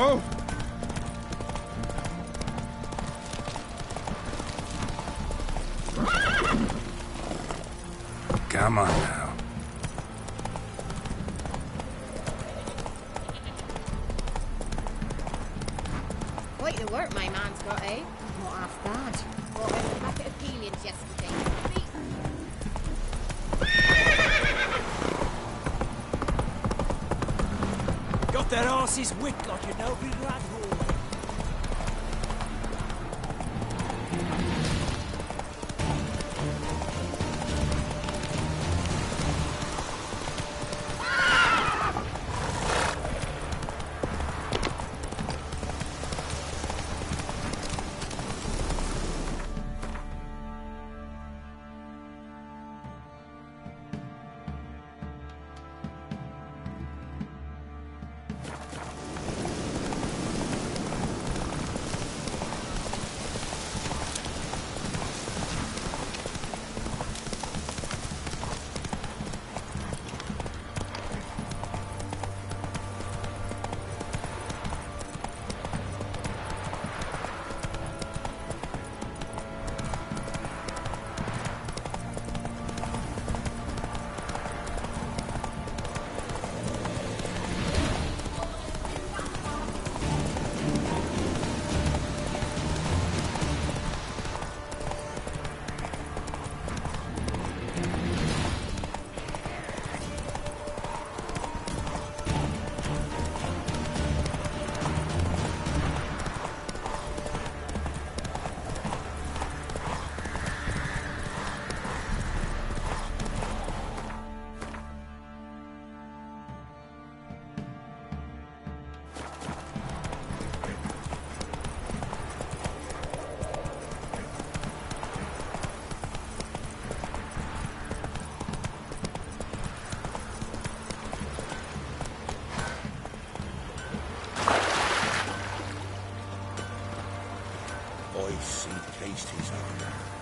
Oh! Come on now. Quite the work my man's got, eh? Not half bad. Bought him a bucket of peelings yesterday. Got that horse's wick like a noble rat hole.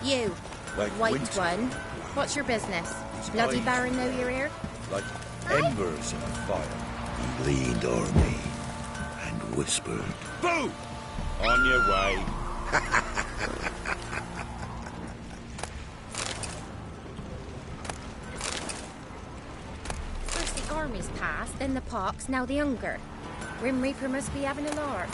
You, like white winter. one. What's your business? His Bloody eyes, Baron know you're here? like embers in a fire. He leaned o'er me and whispered, "Boo! On your way." First the army's passed, then the pox, now the hunger. Grim Reaper must be having a lark.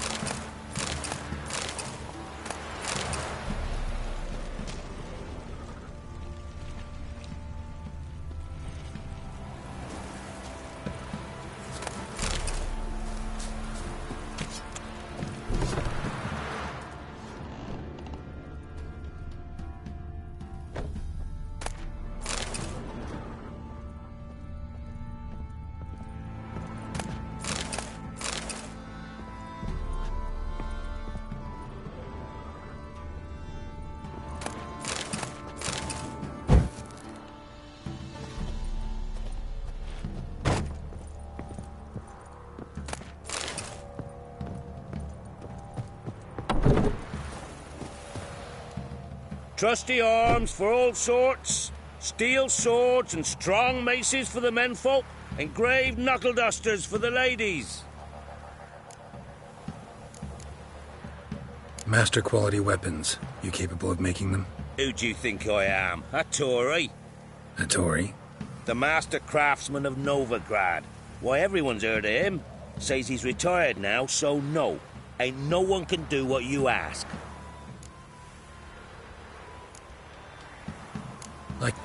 Trusty arms for all sorts, steel swords and strong maces for the menfolk, engraved knuckle dusters for the ladies. Master quality weapons. You capable of making them? Who do you think I am? A Tory? A Tory? The master craftsman of Novigrad. Why, everyone's heard of him. Says he's retired now, so no. Ain't no one can do what you ask. Like...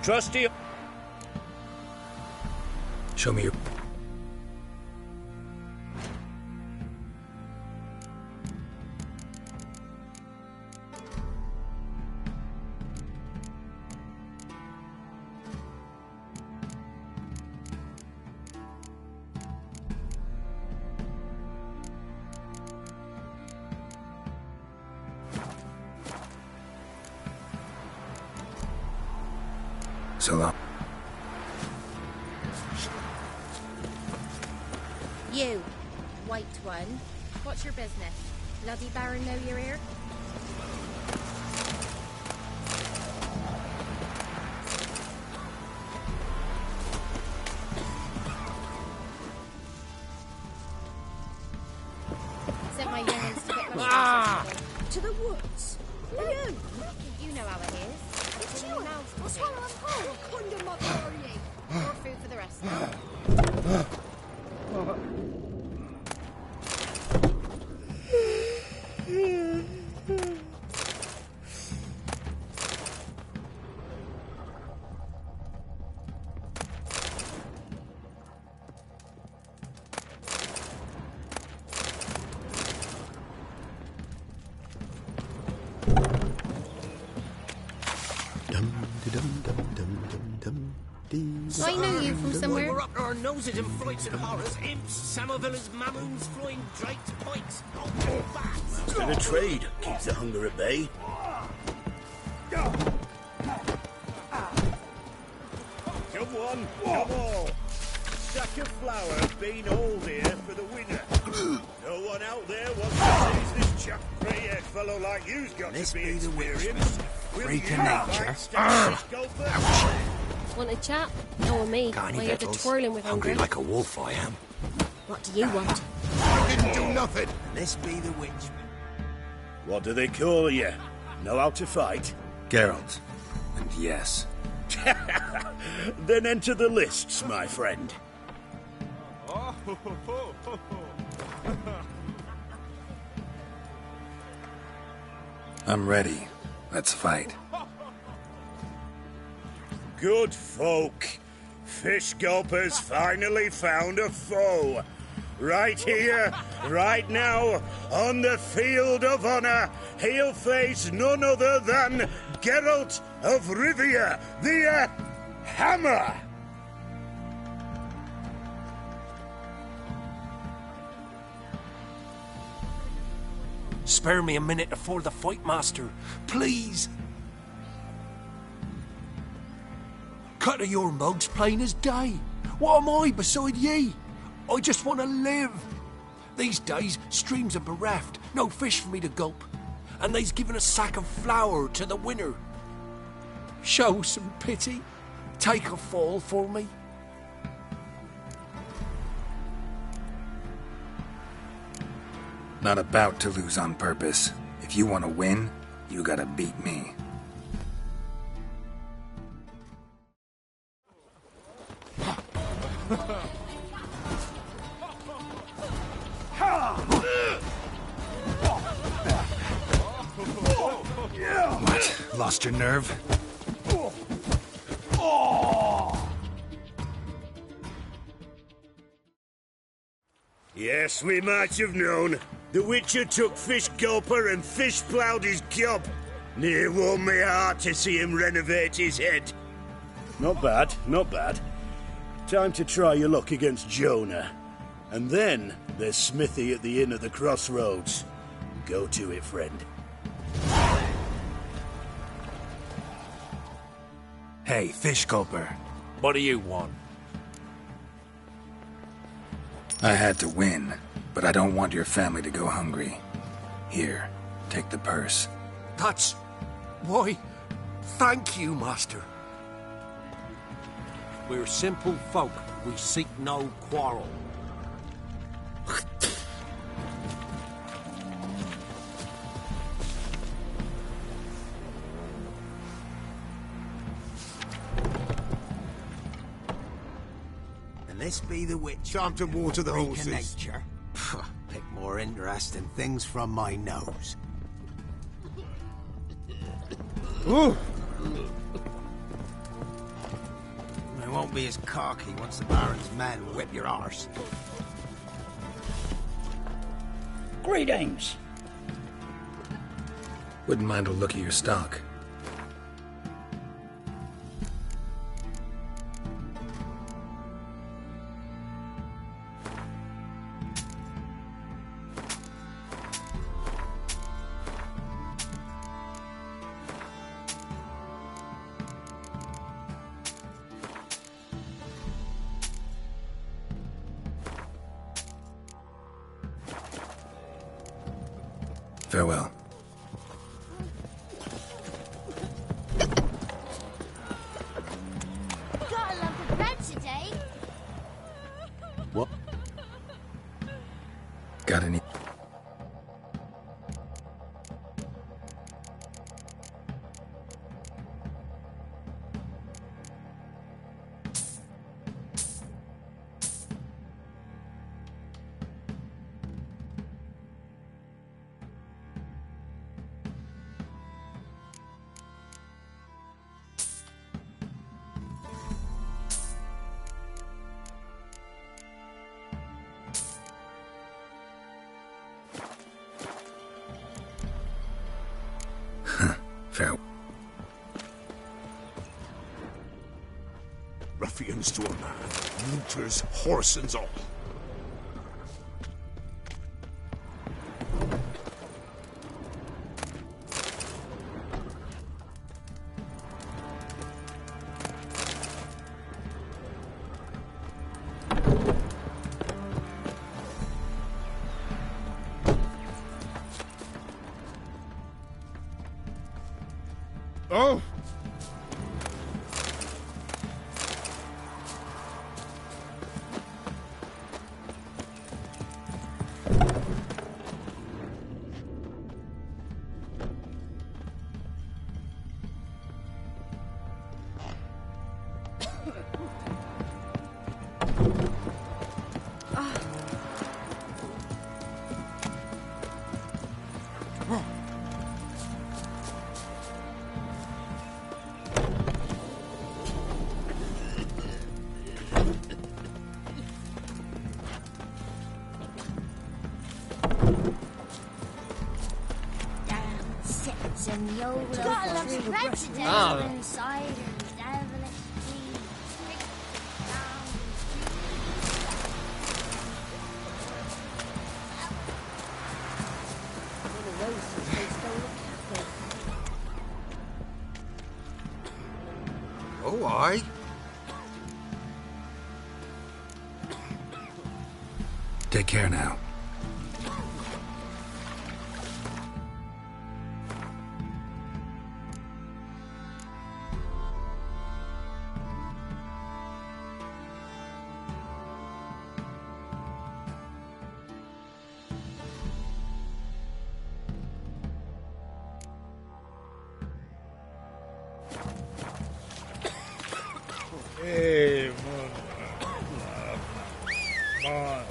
Trusty... Show me your... So long. You, white one. What's your business? Bloody Baron know you're here? Sent my youngins to pick my To the woods. You! You know how it is. It's in your mouth. What's wrong with home? Under my party. More food for the rest now. I know you from somewhere. We're up to our noses in frights and horrors. Imps, Samovillas, Mamoons, flying drakes, pikes, bats. Master of trade keeps the hunger at bay. Come one, come all. Sack of flour been all here for the winner. No one out there wants to seize this chap grey-haired fellow like you's got This to be be the experienced. Freak of nature. Want a chat? No, with me. Got any My head's victuals? twirling with Hungry hunger. like a wolf, I am. What do you want? I didn't do nothing. This be the witch. What do they call you? Know how to fight? Geralt. And yes. Then enter the lists, my friend. I'm ready. Let's fight. Good folk. Fish Gulper's finally found a foe. Right here, right now, on the field of honor, he'll face none other than Geralt of Rivia, the Hammer. Spare me a minute before the fight, master. Please. Cut of your mug's plain as day. What am I beside ye? I just want to live. These days, streams are bereft, no fish for me to gulp. And they's given a sack of flour to the winner. Show some pity. Take a fall for me. Not about to lose on purpose. If you want to win, you gotta beat me. What? Lost your nerve? Yes, we might have known. The Witcher took Fish Gulper and fish-ploughed his gob. Near warmed my heart to see him renovate his head. Not bad, not bad. Time to try your luck against Jonah. And then there's Smithy at the inn at the crossroads. Go to it, friend. Hey, Fish Gulper. What do you want? I had to win, but I don't want your family to go hungry. Here, take the purse. That's... Why, thank you, master. We're simple folk. We seek no quarrel. And this be the witch. Time to water the Freak of horses. nature. Pick more interesting things from my nose. Ooh. won't be as cocky once the Baron's men whip your arse. Greetings. Wouldn't mind a look at your stock. Farewell. Got a lump of bread today. What? Got any? Farewell. Ruffians to a man, looters, horse and all. Oh! Some YOLO. Got a lump of bread today. Oh. Cider and devilish cheese. Oh, aye. Take care now. Hey, man.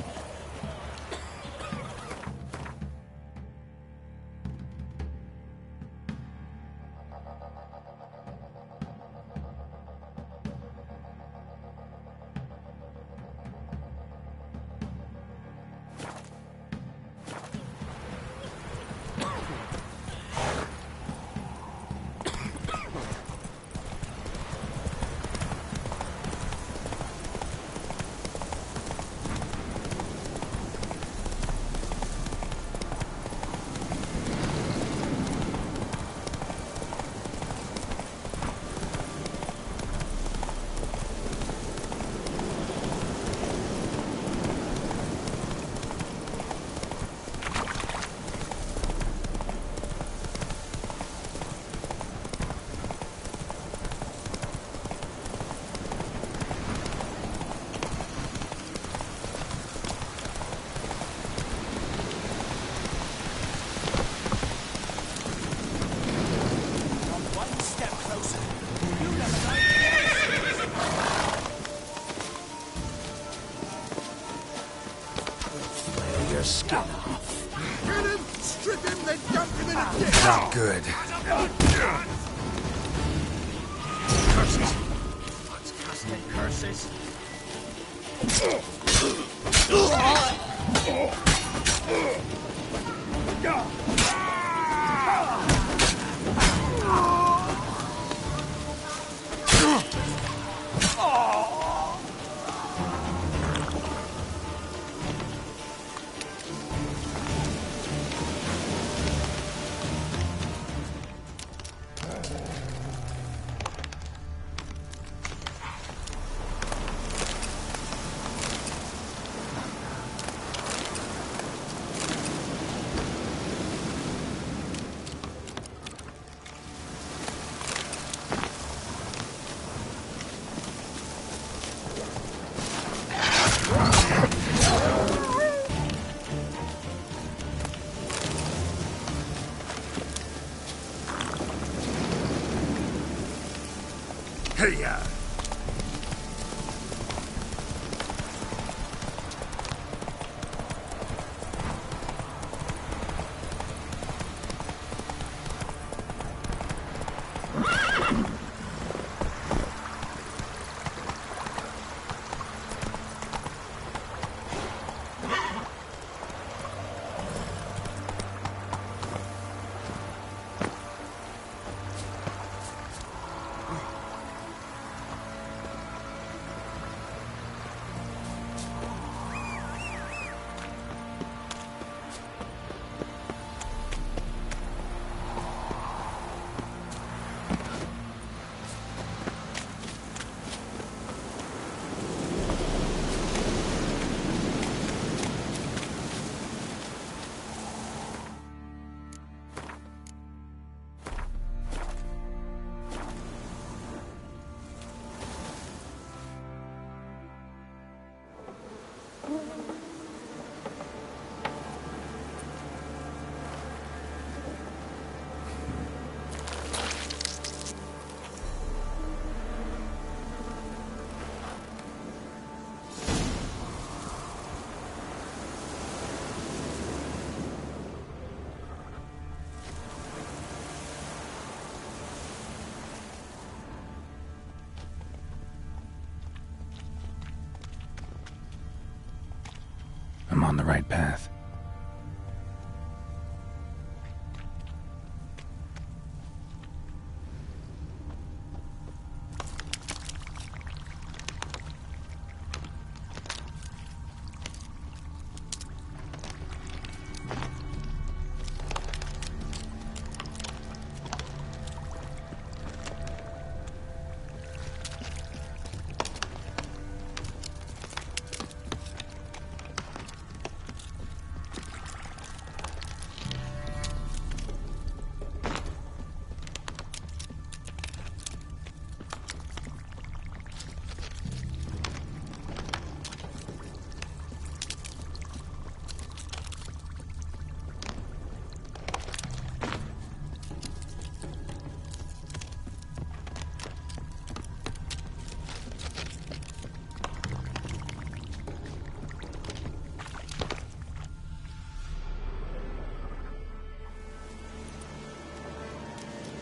Skin off. Get him, strip him, then dump him in a ditch. Not good. Curses. Let's cast a curse. horses. Hey-ya! I'm on the right path.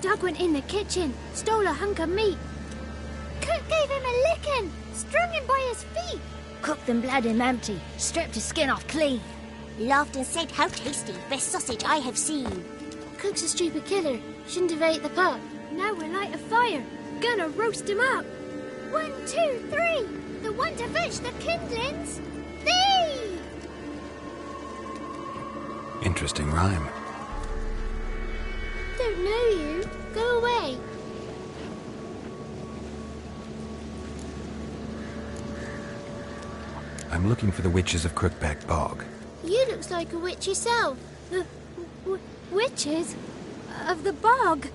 Doug went in the kitchen, stole a hunk of meat. Cook gave him a licking, strung him by his feet. Cooked and bled him empty, stripped his skin off clean. Laughed and said, "How tasty, best sausage I have seen." Cook's a stupid killer, shouldn't have ate the pup. Now we'll light a fire, gonna roast him up. 1, 2, 3, the one to fetch the kindlings. Thee! Interesting rhyme. Don't know you. Go away. I'm looking for the witches of Crookback Bog. You looks like a witch yourself. The witches of the bog.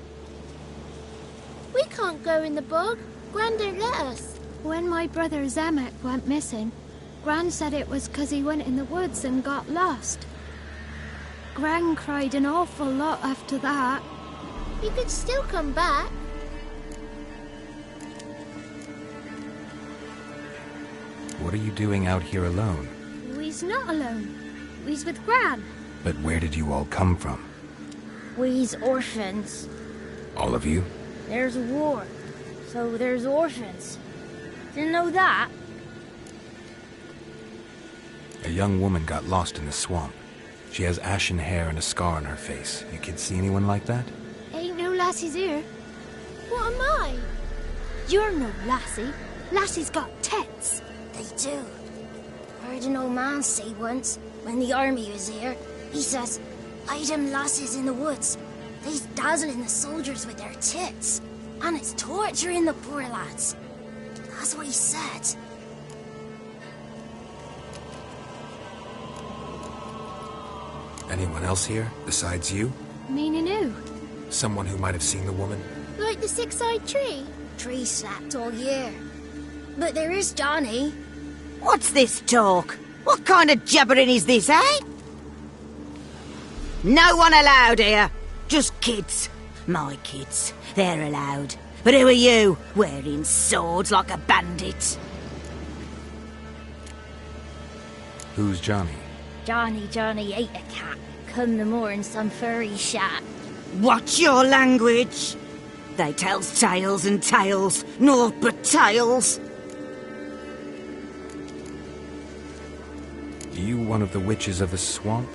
We can't go in the bog. Gran don't let us. When my brother Zamek went missing, Gran said it was 'cause he went in the woods and got lost. Gran cried an awful lot after that. You could still come back. What are you doing out here alone? We's not alone. We's with Gran. But where did you all come from? We's orphans. All of you? There's a war, so there's orphans. Didn't know that. A young woman got lost in the swamp. She has ashen hair and a scar on her face. You kids see anyone like that? Ain't no lassies here. What am I? You're no lassie. Lassie's got tits. They do. Heard an old man say once, when the army was here, he says, "Hide them lasses in the woods. They's dazzling the soldiers with their tits. And it's torturing the poor lads." That's what he said. Anyone else here, besides you? Meaning who? Someone who might have seen the woman? Like the six-eyed tree? Tree slapped all year. But there is Johnny. What's this talk? What kind of jabbering is this, eh? No one allowed here. Just kids. My kids. They're allowed. But who are you, wearing swords like a bandit? Who's Johnny? Johnny ate a cat. Come the more in some furry shat. Watch your language. They tells tales and tales, naught but tales. You one of the witches of the swamp?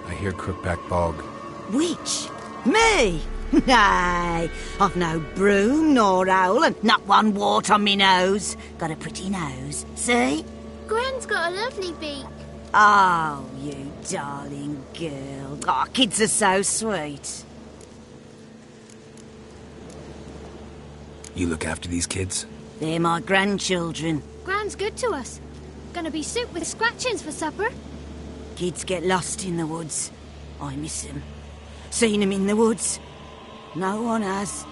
I hear Crookback Bog. Witch? Me? Nay, I've no broom nor owl and not one wart on me nose. Got a pretty nose, see? Gran's got a lovely beak. Oh, you darling girl. Oh, kids are so sweet. You look after these kids? They're my grandchildren. Gran's good to us. Gonna be soup with scratchings for supper. Kids get lost in the woods. I miss them. Seen them in the woods. No one has.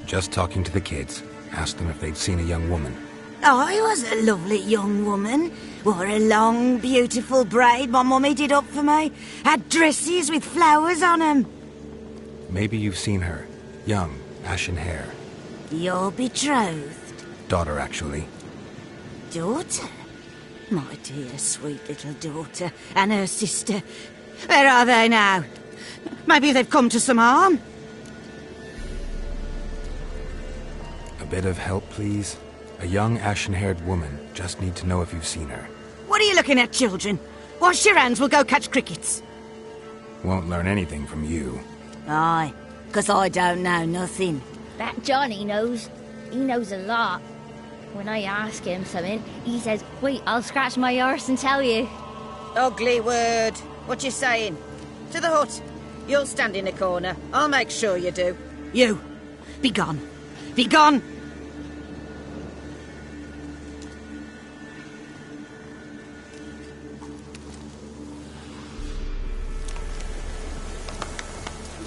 Just talking to the kids. Asked them if they'd seen a young woman. I was a lovely young woman. Wore a long, beautiful braid my mummy did up for me. Had dresses with flowers on 'em. Maybe you've seen her. Young, ashen hair. Your betrothed? Daughter, actually. Daughter? My dear, sweet little daughter. And her sister. Where are they now? Maybe they've come to some harm? A bit of help, please? A young, ashen-haired woman. Just need to know if you've seen her. What are you looking at, children? Wash your hands, we'll go catch crickets. Won't learn anything from you. Aye, 'cause I don't know nothing. That Johnny knows. He knows a lot. When I ask him something, he says, "Wait, I'll scratch my arse and tell you." Ugly word. What you saying? To the hut. You'll stand in a corner. I'll make sure you do. You, be gone. Be gone!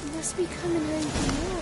He must be coming home from war.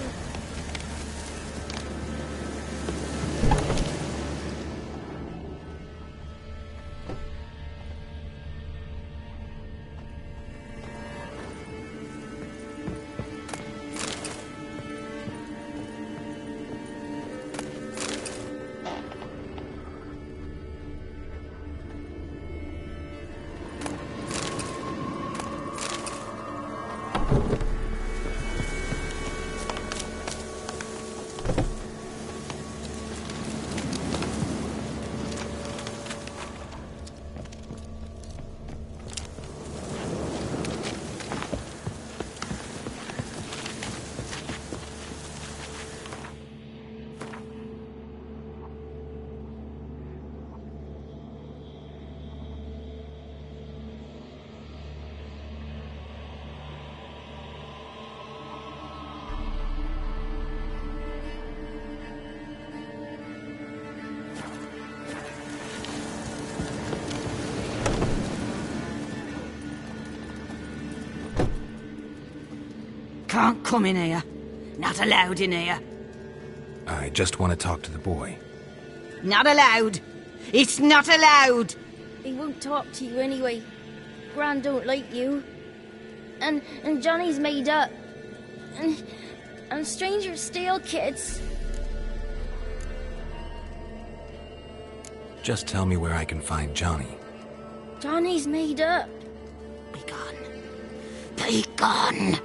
Can't come in here. Not allowed in here. I just want to talk to the boy. Not allowed. It's not allowed. He won't talk to you anyway. Gran don't like you. And Johnny's made up. And strangers steal kids. Just tell me where I can find Johnny. Johnny's made up. Be gone. Be gone.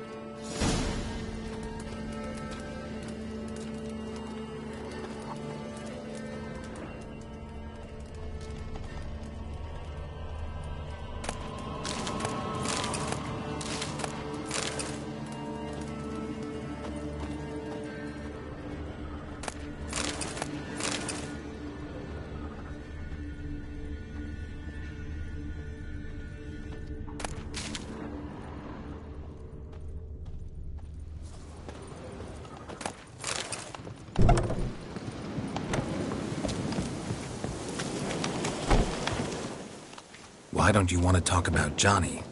Why don't you want to talk about Johnny?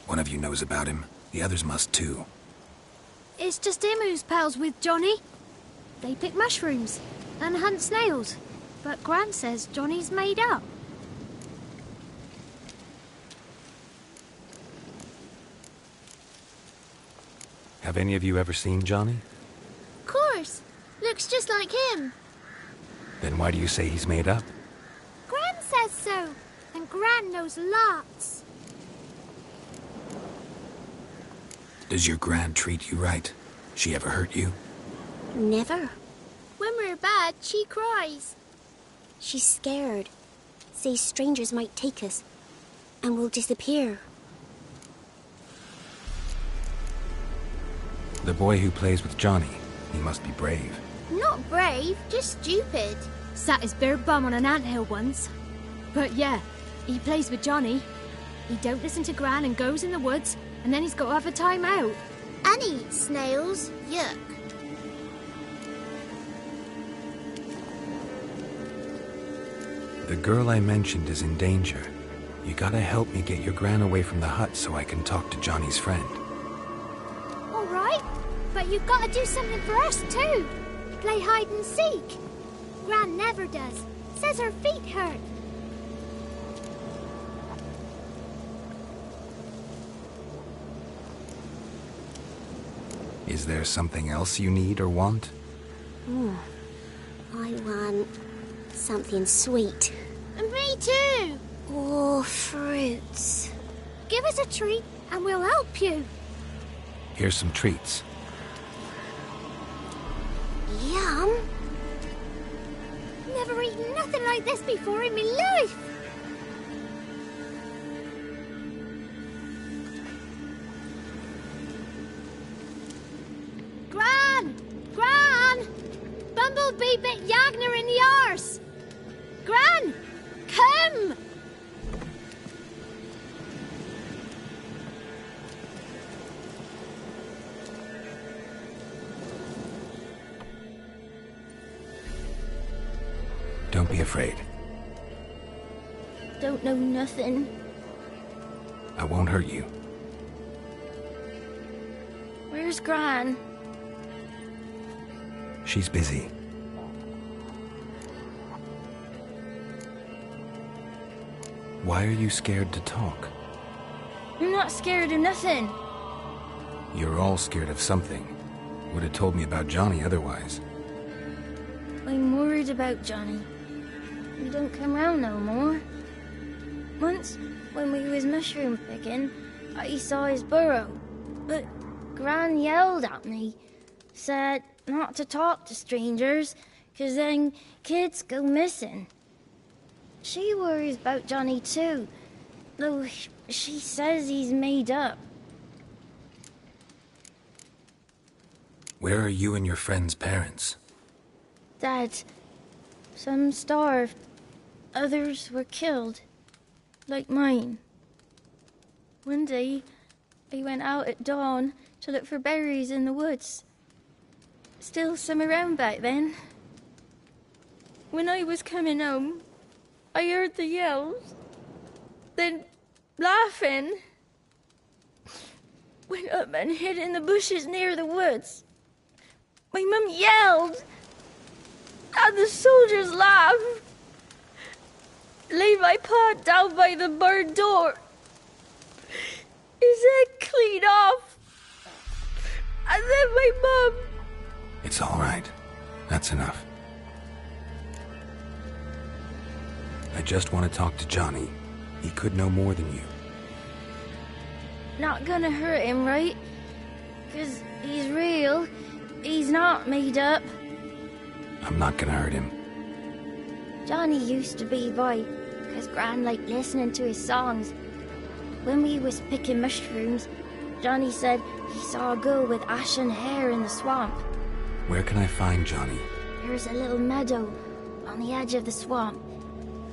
One of you knows about him. The others must too. It's just him who's pals with Johnny. They pick mushrooms and hunt snails. But Gran says Johnny's made up. Have any of you ever seen Johnny? Of course. Looks just like him. Then why do you say he's made up? Gran says so. And Gran knows lots. Does your Gran treat you right? She ever hurt you? Never. When we're bad, she cries. She's scared. Says strangers might take us. And we'll disappear. The boy who plays with Johnny, he must be brave. Not brave, just stupid. Sat his bare bum on an anthill once. But yeah, he plays with Johnny. He don't listen to Gran and goes in the woods, and then he's got to have a time out. And he eats snails. Yuck. The girl I mentioned is in danger. You gotta help me get your Gran away from the hut so I can talk to Johnny's friend. All right, but you've got to do something for us too. Play hide and seek. Gran never does. Says her feet hurt. Is there something else you need or want? I want something sweet. And me too. Oh, fruits. Give us a treat and we'll help you. Here's some treats. Yum. Never eaten nothing like this before in my life. Gran! Gran! Bumblebee bit Yagner in the arse. Gran! Come! Don't be afraid. Don't know nothing. I won't hurt you. Where's Gran? She's busy. Why are you scared to talk? I'm not scared of nothing. You're all scared of something. Would have told me about Johnny otherwise. I'm worried about Johnny. He don't come round no more. Once, when we was mushroom picking, I saw his burrow. But Gran yelled at me, said not to talk to strangers, 'cause then kids go missing. She worries about Johnny too, though she says he's made up. Where are you and your friend's parents? Dad, some starved, others were killed, like mine. One day, I went out at dawn to look for berries in the woods. Still some around back then. When I was coming home, I heard the yells, then laughing. Went up and hid in the bushes near the woods. My mum yelled, and the soldiers laughed. Laid my pa down by the barn door. His head clean off. And then my mum... It's all right. That's enough. I just want to talk to Johnny. He could know more than you. Not gonna hurt him, right? 'Cause he's real. He's not made up. I'm not gonna hurt him. Johnny used to be boy, 'cause Gran liked listening to his songs. When we was picking mushrooms, Johnny said he saw a girl with ashen hair in the swamp. Where can I find Johnny? There's a little meadow on the edge of the swamp.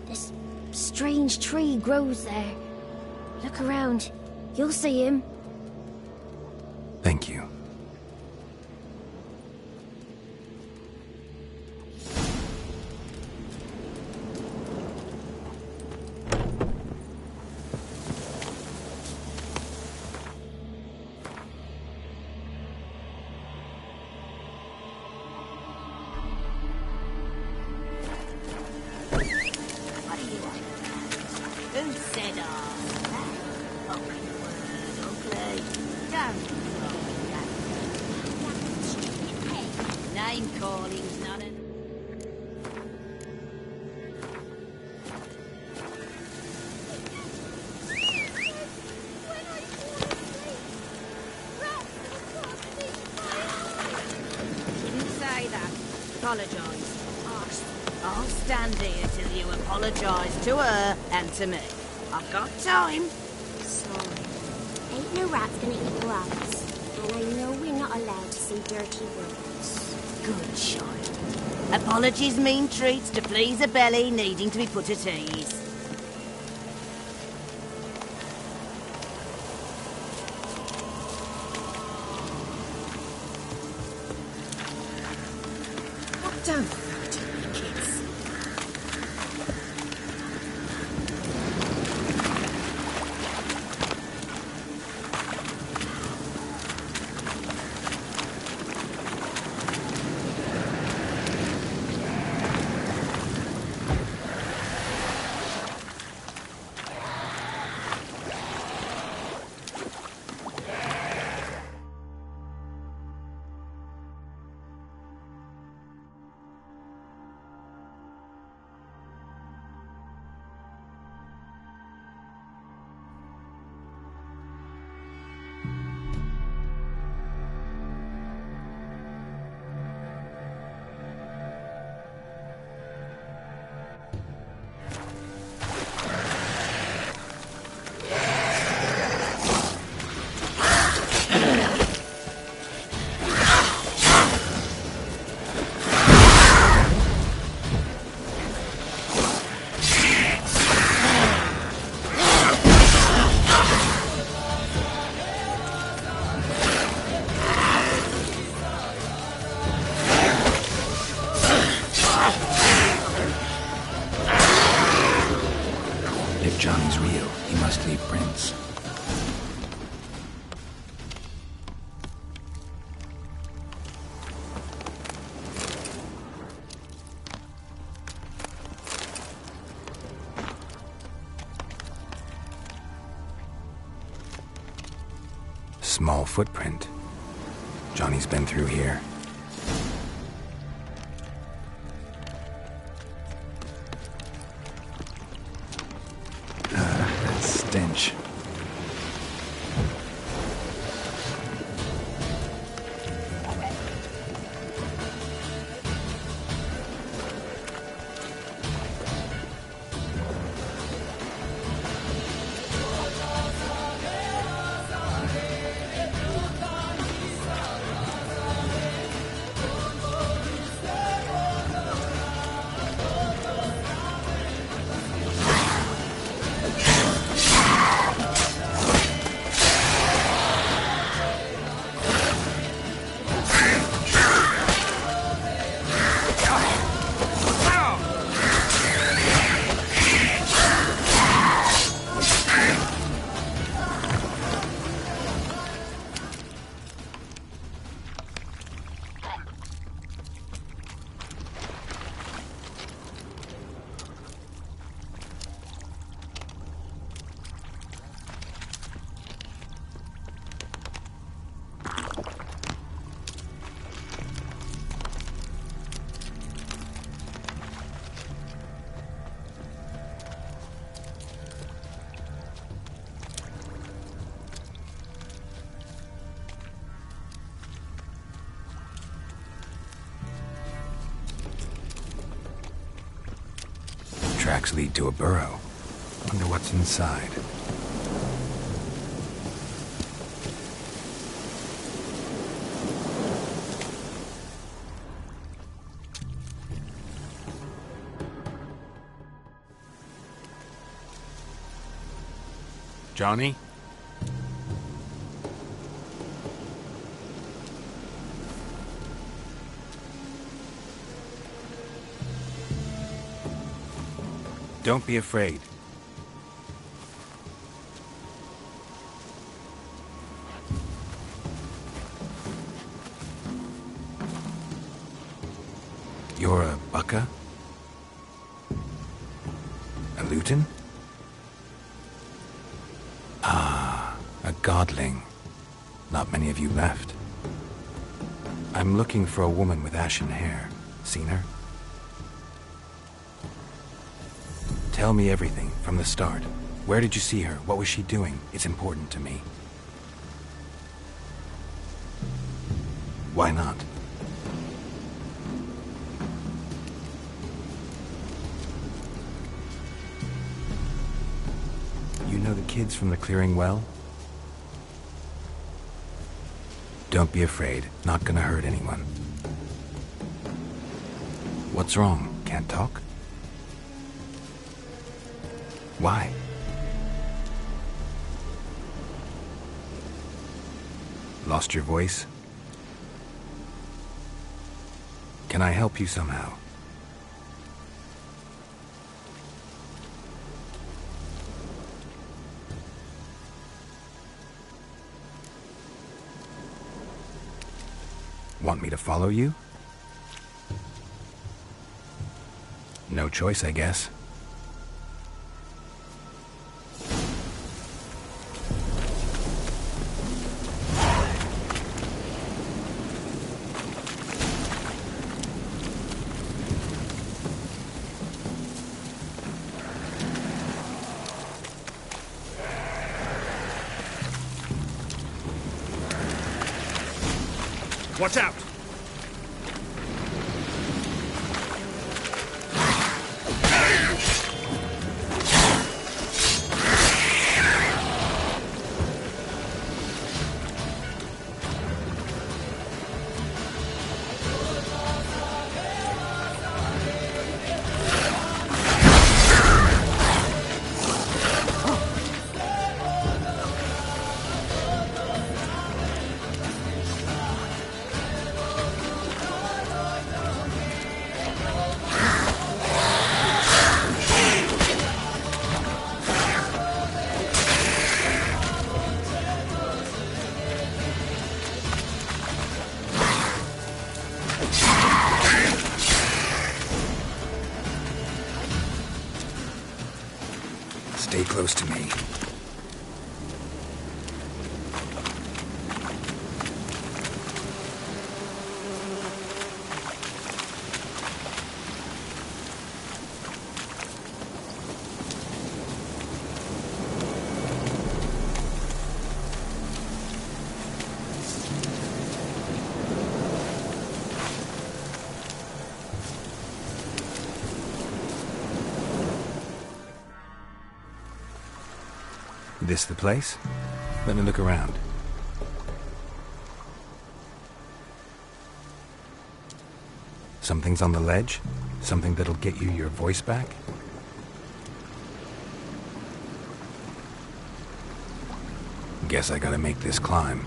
This strange tree grows there. Look around. You'll see him. Thank you. name calling's none of... Didn't say that. Apologise. I'll stand here till you apologise to her and to me. I've got time. Sorry. Ain't no rat's gonna eat your eyes. And I know we're not allowed to say dirty words. Good child. Apologies mean treats to please a belly needing to be put at ease. Don't hurt me, kids. If Johnny's real, he must leave prints. Small footprint. Johnny's been through here. That stench. Tracks lead to a burrow. Wonder what's inside. Johnny? Don't be afraid. You're a Bucka? A Luton? Ah, a godling. Not many of you left. I'm looking for a woman with ashen hair. Seen her? Tell me everything, from the start. Where did you see her? What was she doing? It's important to me. Why not? You know the kids from the clearing well? Don't be afraid. Not gonna hurt anyone. What's wrong? Can't talk? Why? Lost your voice? Can I help you somehow? Want me to follow you? No choice, I guess. Watch out! Stay close to me. This the place? Let me look around. Something's on the ledge? Something that'll get you your voice back? Guess I gotta make this climb.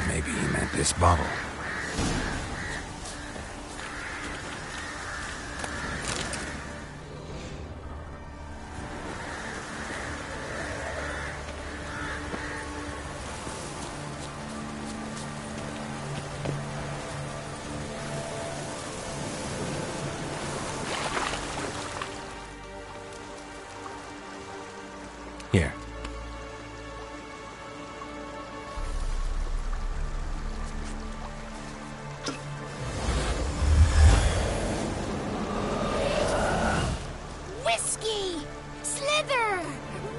Maybe he meant this bottle. Here. Whiskey! Slither!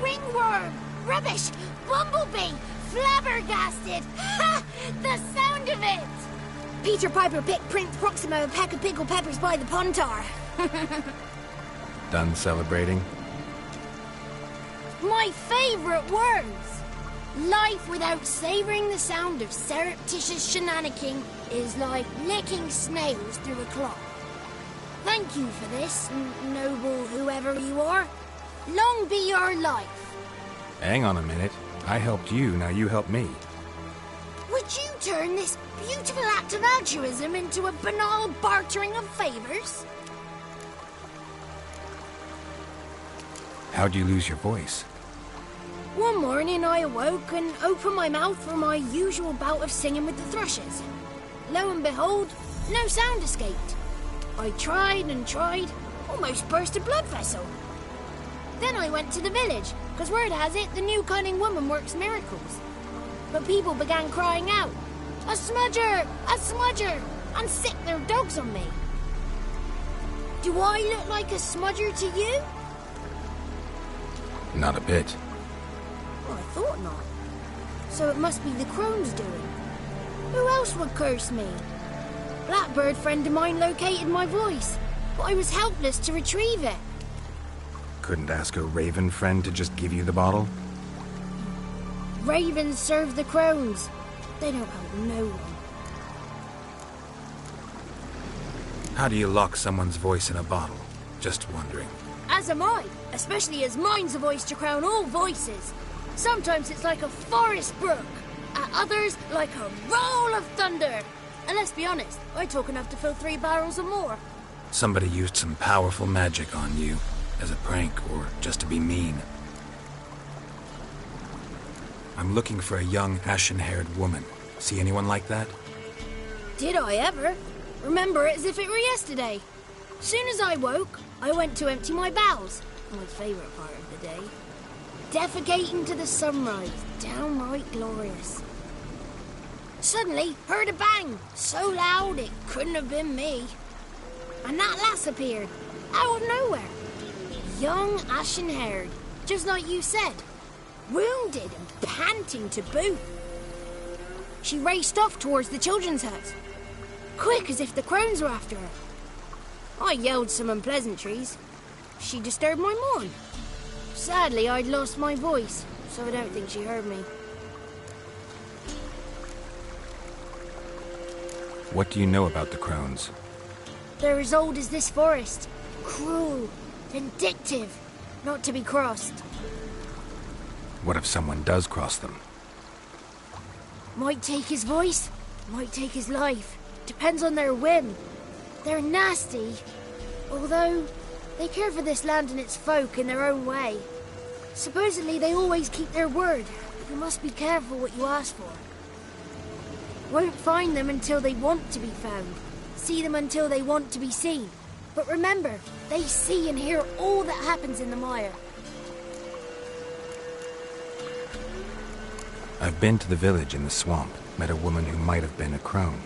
Ringworm! Rubbish! Bumblebee! Flabbergasted! Ha! The sound of it! Peter Piper picked Prince Proximo a pack of pickled peppers by the pontar. Done celebrating? My favorite words! Life without savoring the sound of surreptitious shenanigans is like licking snails through a cloth. Thank you for this, noble whoever you are. Long be your life. Hang on a minute. I helped you, now you help me. Would you turn this beautiful act of altruism into a banal bartering of favors? How'd you lose your voice? One morning I awoke and opened my mouth for my usual bout of singing with the thrushes. Lo and behold, no sound escaped. I tried and tried, almost burst a blood vessel. Then I went to the village, because word has it the new cunning woman works miracles. But people began crying out, "A smudger! A smudger!" and sicked their dogs on me. Do I look like a smudger to you? Not a bit. Well, I thought not. So it must be the crone's doing. Who else would curse me? Blackbird friend of mine located my voice, but I was helpless to retrieve it. Couldn't ask a raven friend to just give you the bottle? Ravens serve the crones. They don't help no one. How do you lock someone's voice in a bottle? Just wondering. As am I, especially as mine's a voice to crown all voices. Sometimes it's like a forest brook, at others like a roll of thunder. And let's be honest, I talk enough to fill 3 barrels or more. Somebody used some powerful magic on you, as a prank or just to be mean. I'm looking for a young, ashen-haired woman. See anyone like that? Did I ever? Remember it as if it were yesterday. Soon as I woke, I went to empty my bowels. My favourite part of the day. Defecating to the sunrise. Downright glorious. Suddenly, heard a bang. So loud it couldn't have been me. And that lass appeared. Out of nowhere. Young, ashen-haired. Just like you said. Wounded and panting to boot. She raced off towards the children's hut. Quick as if the crones were after her. I yelled some unpleasantries. She disturbed my morn. Sadly, I'd lost my voice, so I don't think she heard me. What do you know about the crones? They're as old as this forest. Cruel, vindictive, not to be crossed. What if someone does cross them? Might take his voice, might take his life. Depends on their whim. They're nasty, although they care for this land and its folk in their own way. Supposedly they always keep their word. You must be careful what you ask for. Won't find them until they want to be found. See them until they want to be seen. But remember, they see and hear all that happens in the mire. I've been to the village in the swamp, met a woman who might have been a crone.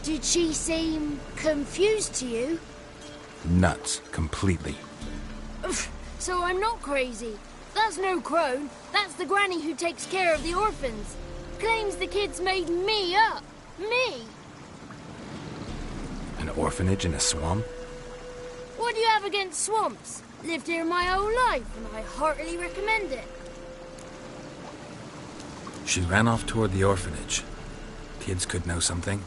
Did she seem confused to you? Nuts, completely. So I'm not crazy. That's no crone. That's the granny who takes care of the orphans. Claims the kids made me up. Me! An orphanage in a swamp? What do you have against swamps? Lived here my whole life, and I heartily recommend it. She ran off toward the orphanage. Kids could know something,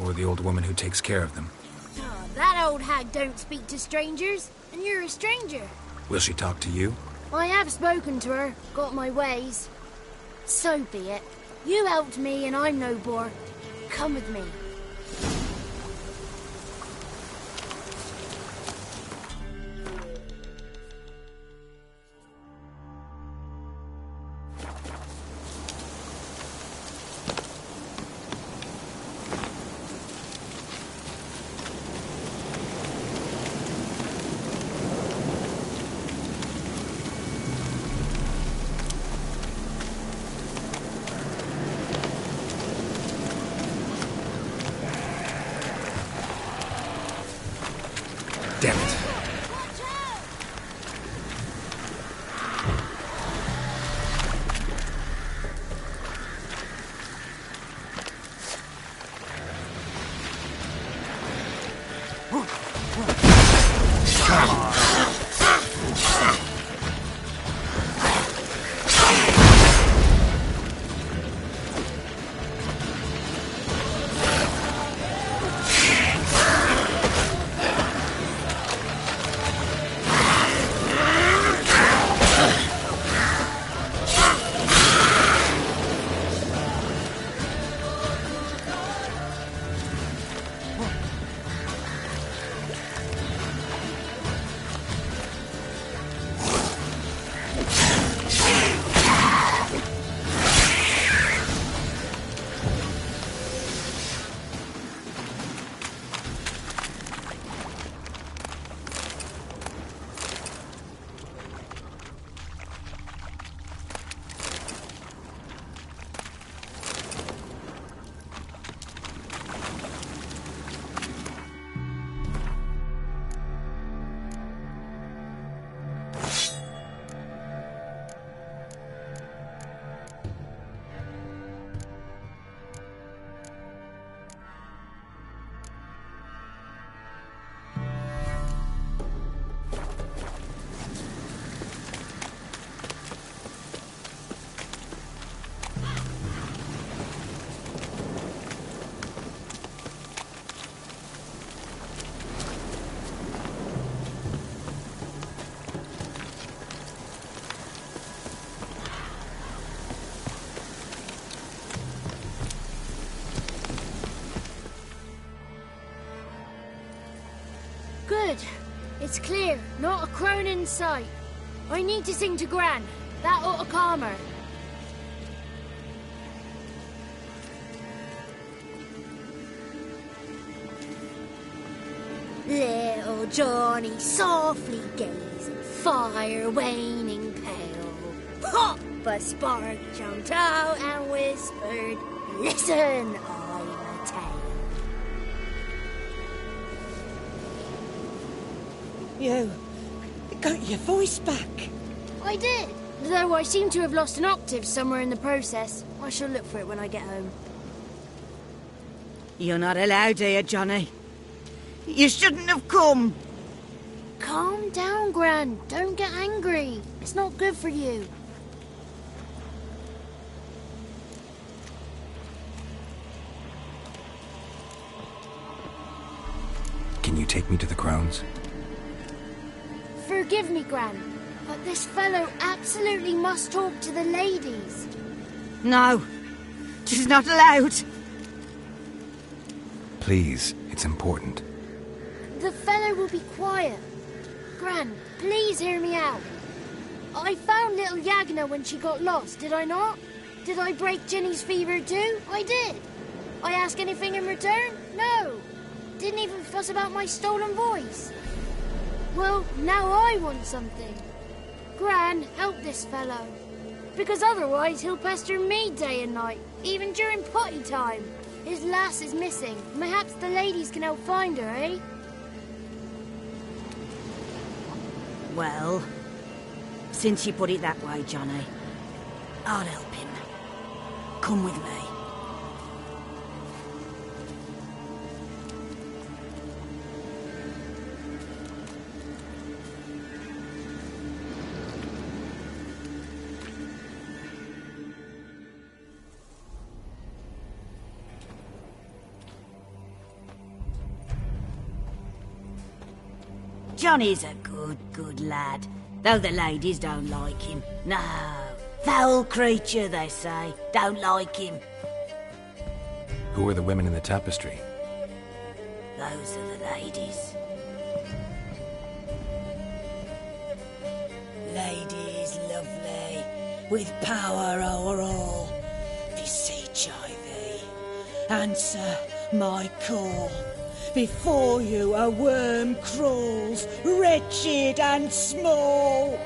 or the old woman who takes care of them. Oh, that old hag don't speak to strangers, and you're a stranger. Will she talk to you? I have spoken to her, got my ways. So be it. You helped me, and I'm no bore. Come with me. It's clear, not a crone in sight. I need to sing to Gran. That ought to calm her. Little Johnny softly gazing, fire waning pale. Pop! A spark jumped out and whispered, "Listen, I've a tale." You got your voice back. I did, though I seem to have lost an octave somewhere in the process. I shall look for it when I get home. You're not allowed here, Johnny. You shouldn't have come. Calm down, Gran. Don't get angry. It's not good for you. Can you take me to the grounds? Forgive me, Gran, but this fellow absolutely must talk to the ladies. No, she's not allowed. Please, it's important. The fellow will be quiet. Gran, please hear me out. I found little Yagna when she got lost, did I not? Did I break Ginny's fever too? I did. I ask anything in return? No. Didn't even fuss about my stolen voice. Well, now I want something. Gran, help this fellow. Because otherwise he'll pester me day and night, even during potty time. His lass is missing. Perhaps the ladies can help find her, eh? Well, since you put it that way, Johnny, I'll help him. Come with me. Johnny's a good lad, though the ladies don't like him. No, foul creature, they say. Don't like him. Who are the women in the tapestry? Those are the ladies. Ladies lovely, with power o'er all. Beseech I thee, answer my call. Before you a worm crawls, wretched and small.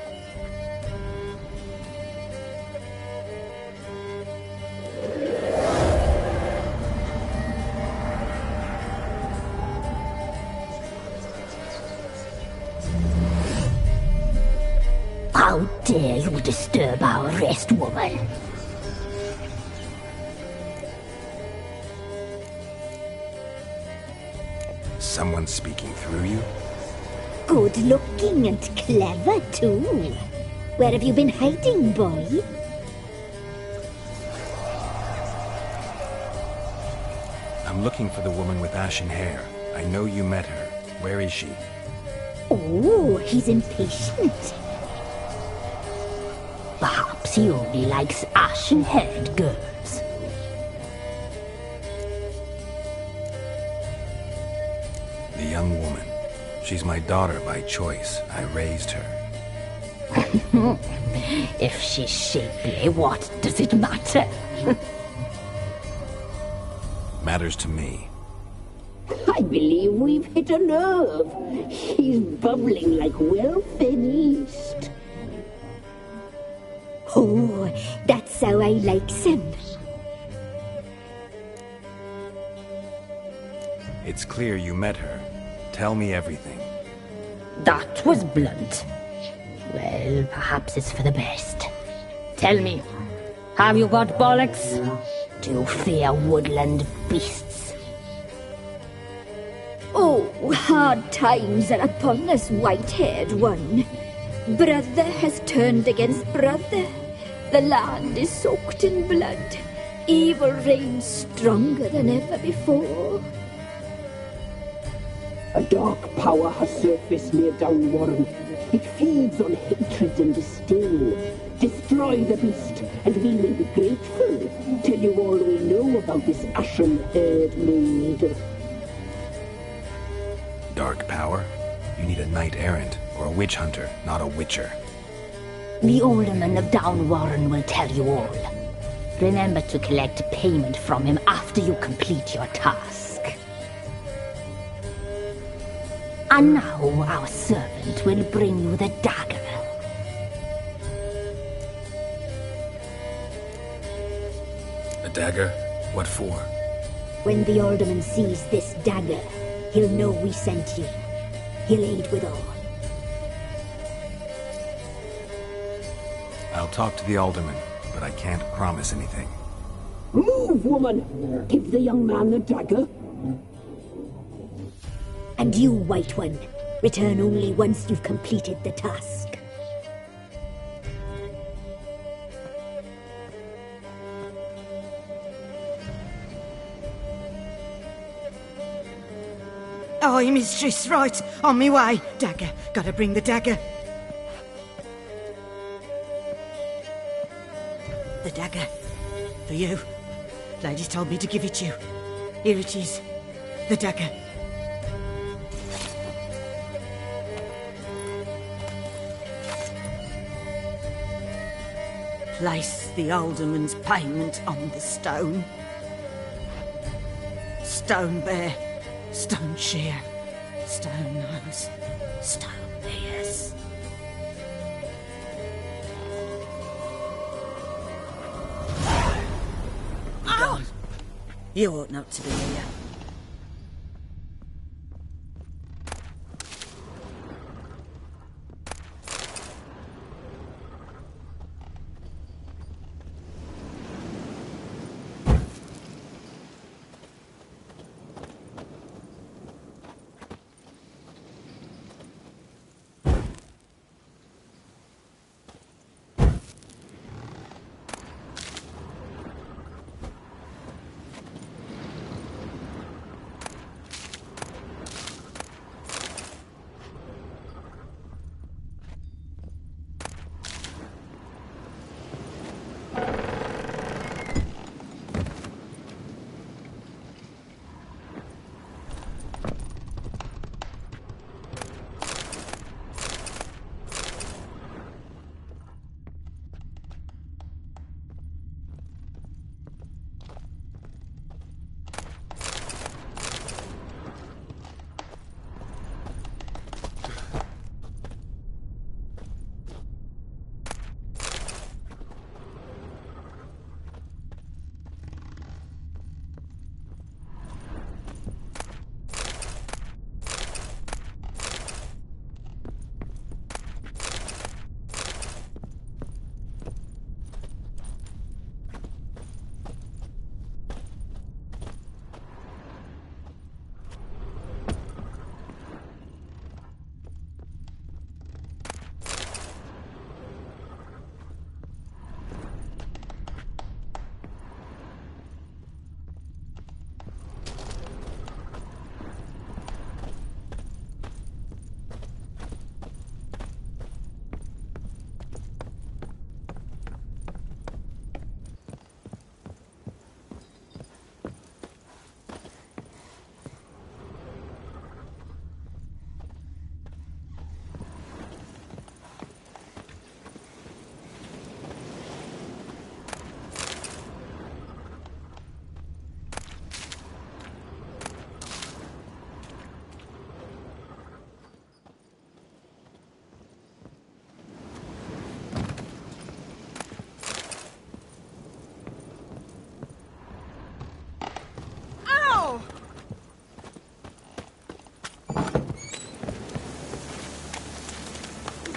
How dare you disturb our rest, woman? Someone speaking through you? Good looking and clever, too. Where have you been hiding, boy? I'm looking for the woman with ashen hair. I know you met her. Where is she? Oh, he's impatient. Perhaps he only likes ashen-haired girls. The young woman. She's my daughter by choice. I raised her. If she's shapely, what does it matter? Matters to me. I believe we've hit a nerve. He's bubbling like well-fed yeast. Oh, that's how I like him. It's clear you met her. Tell me everything. That was blunt. Well, perhaps it's for the best. Tell me, have you got bollocks? Do you fear woodland beasts? Oh, hard times are upon us, white-haired one. Brother has turned against brother. The land is soaked in blood. Evil reigns stronger than ever before. A dark power has surfaced near Downwarren. It feeds on hatred and disdain. Destroy the beast, and we may be grateful. Tell you all we know about this ashen-haired maid. Dark power? You need a knight-errant or a witch hunter, not a witcher. The alderman of Downwarren will tell you all. Remember to collect payment from him after you complete your task. And now our servant will bring you the dagger. A dagger? What for? When the alderman sees this dagger, he'll know we sent you. He'll aid with all. I'll talk to the alderman, but I can't promise anything. Move, woman! Give the young man the dagger. And you, White One, return only once you've completed the task. Aye, mistress, right. On me way. Dagger. Gotta bring the dagger. The dagger. For you. Lady told me to give it you. Here it is. The dagger. Place the alderman's payment on the stone. Stone bear. Stone shear, stone nose, stone ears. Ow! You ought not to be here.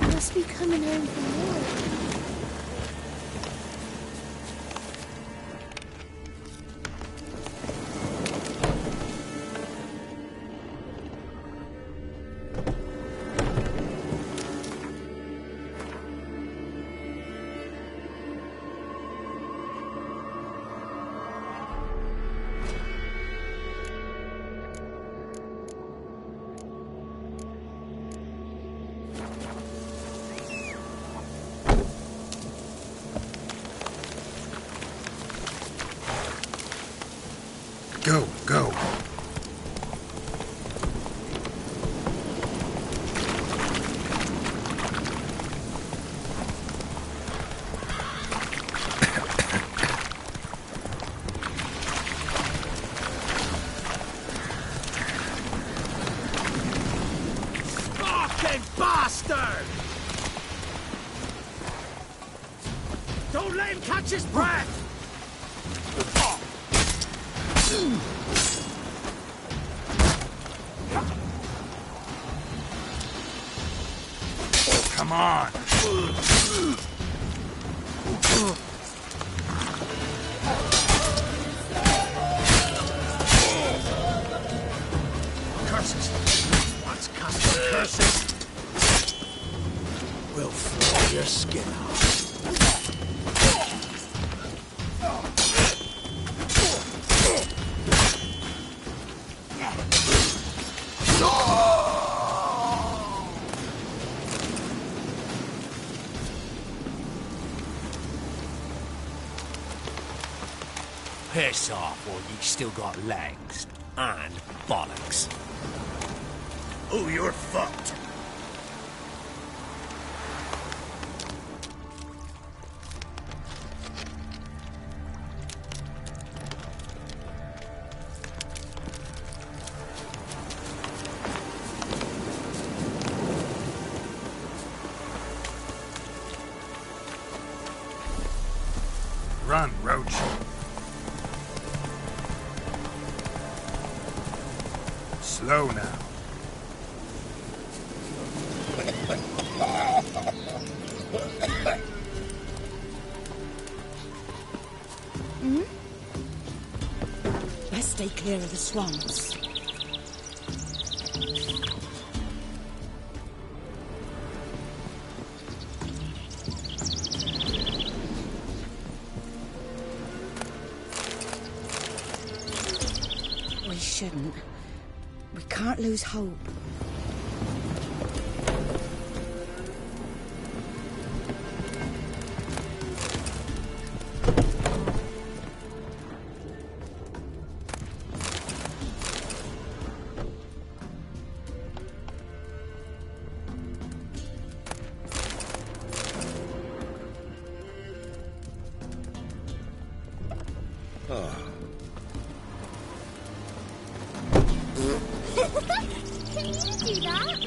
Must be coming home from work. Don't let him catch his breath! Oh, come on! Curses! What's custom curses? We'll fly your skin off. Piss off, or you still got legs. And bollocks. Oh, you're fucked. Run, Roach. Slow now. Best stay clear of the swamps. We shouldn't. We can't lose hope. Can you do that?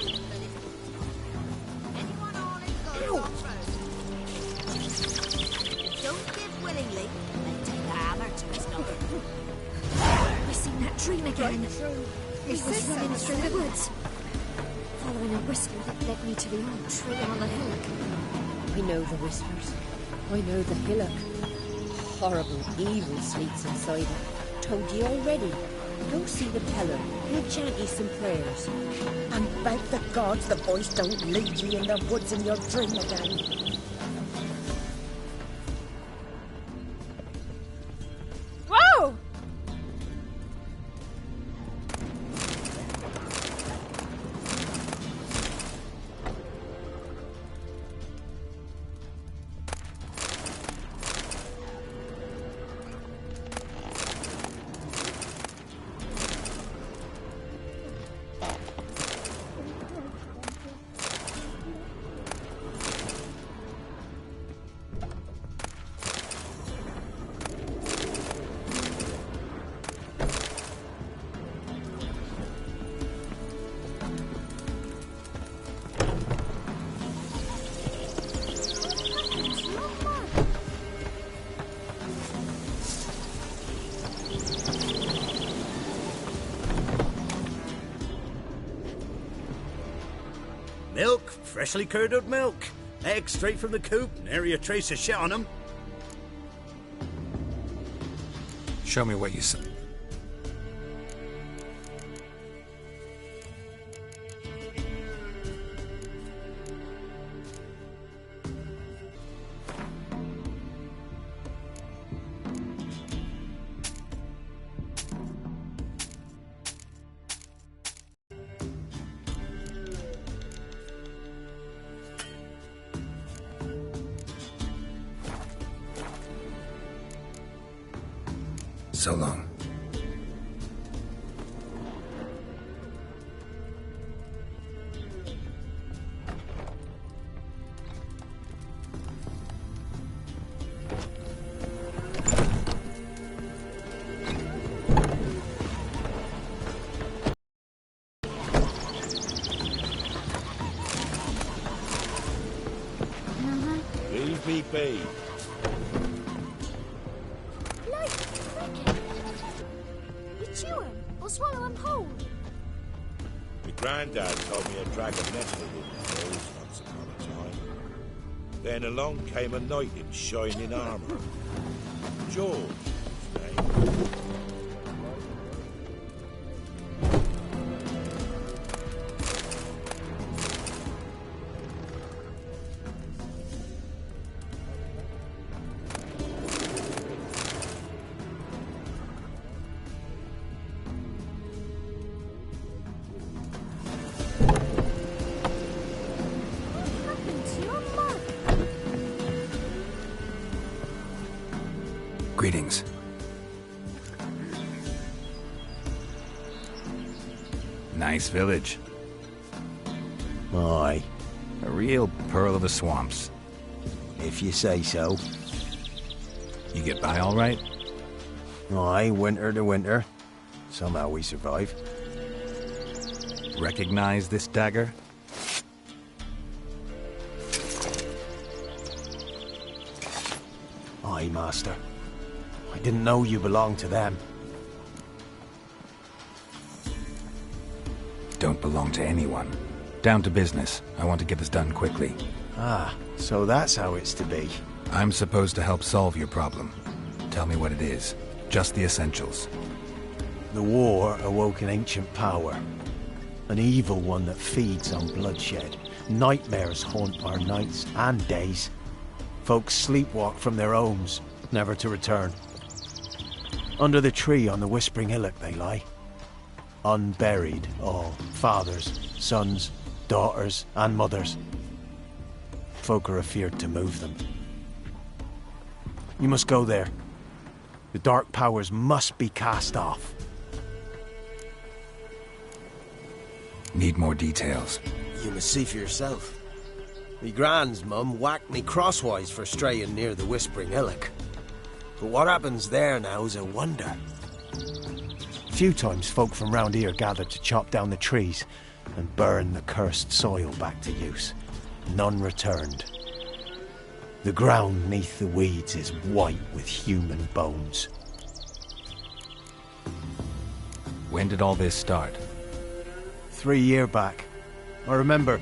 Don't give willingly, and take the hammer to his noggin. I've seen that dream again. It was running through the woods, following a whisper that led me to the old tree on the hillock. I know the whispers. I know the hillock. Horrible evil sleeps inside it. Told ye already. Go see the peller. He'll chant ye some prayers. And thank the gods the voice don't lead ye in the woods in your dream again. Whoa! Milk, freshly curdled milk. Eggs straight from the coop, nary a trace of shit on them. Show me what you saw. So long. Leave me be. Like cricket. You chew him or swallow him whole. My granddad told me a dragon nested in the hills once upon a time. Then along came a knight in shining armour. George, his name. Greetings. Nice village. Aye. A real pearl of the swamps. If you say so. You get by all right? Aye, winter to winter. Somehow we survive. Recognize this dagger? Aye, master. I didn't know you belonged to them. Don't belong to anyone. Down to business. I want to get this done quickly. Ah, so that's how it's to be. I'm supposed to help solve your problem. Tell me what it is. Just the essentials. The war awoke an ancient power. An evil one that feeds on bloodshed. Nightmares haunt our nights and days. Folks sleepwalk from their homes, never to return. Under the tree on the Whispering Hillock they lie. Unburied, all. Fathers, sons, daughters, and mothers. Folk are afeard to move them. You must go there. The dark powers must be cast off. Need more details. You must see for yourself. Me grand's mum whacked me crosswise for straying near the Whispering Hillock. But what happens there now is a wonder. Few times folk from round here gathered to chop down the trees and burn the cursed soil back to use. None returned. The ground neath the weeds is white with human bones. When did all this start? 3 years back. I remember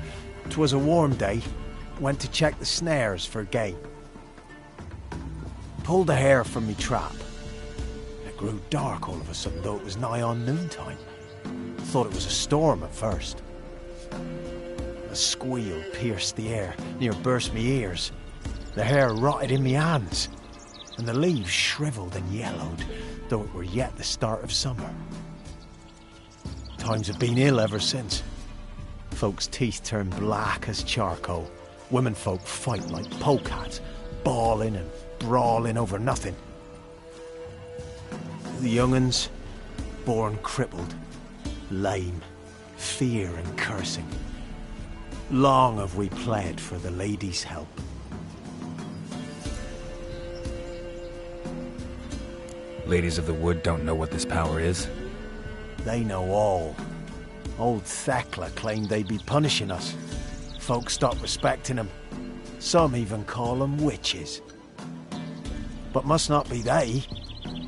'twas a warm day. Went to check the snares for game. Pulled a hare from me trap. It grew dark all of a sudden, though it was nigh on noontime. Thought it was a storm at first. A squeal pierced the air, near burst me ears. The hare rotted in me hands, and the leaves shriveled and yellowed, though it were yet the start of summer. Times have been ill ever since. Folks' teeth turn black as charcoal. Womenfolk fight like polecats, bawling and brawling over nothing. The young'uns, born crippled, lame, fear and cursing. Long have we pled for the lady's help. Ladies of the Wood don't know what this power is? They know all. Old Thekla claimed they'd be punishing us. Folks stopped respecting them. Some even call them witches. But must not be they,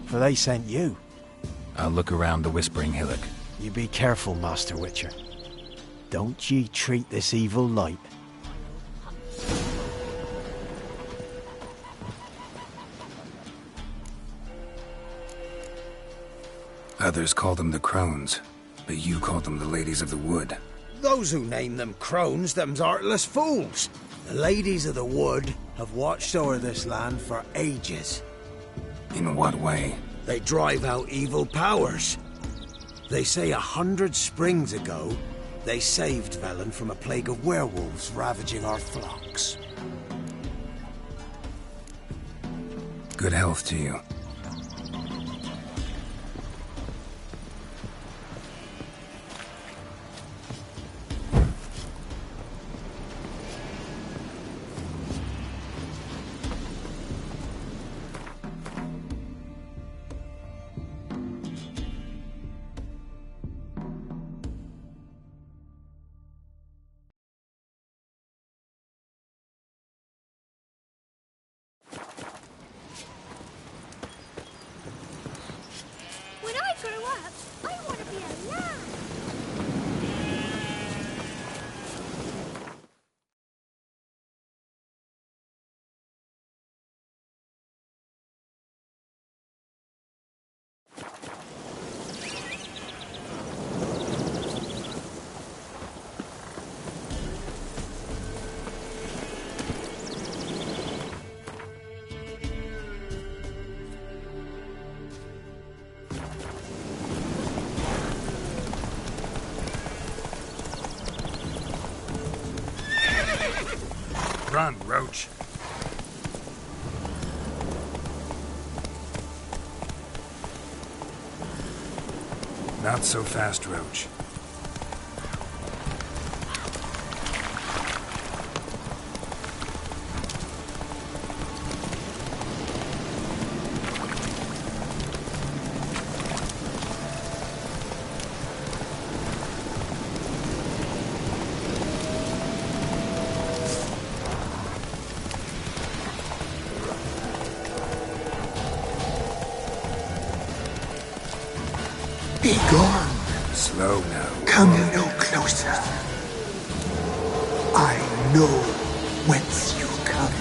for they sent you. I'll look around the Whispering Hillock. You be careful, Master Witcher. Don't ye treat this evil light. Others call them the Crones, but you call them the Ladies of the Wood. Those who name them crones, them's artless fools. The Ladies of the Wood have watched o'er this land for ages. In what way? They drive out evil powers. They say 100 springs ago, they saved Velen from a plague of werewolves ravaging our flocks. Good health to you. on, Roach. Not so fast, Roach. Be gone. Slow now. Come no closer. I know whence you come.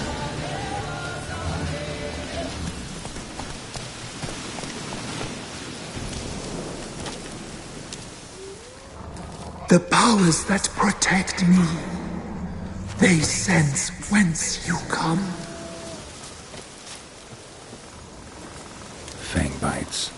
The powers that protect me, they sense whence you come. Fang bites.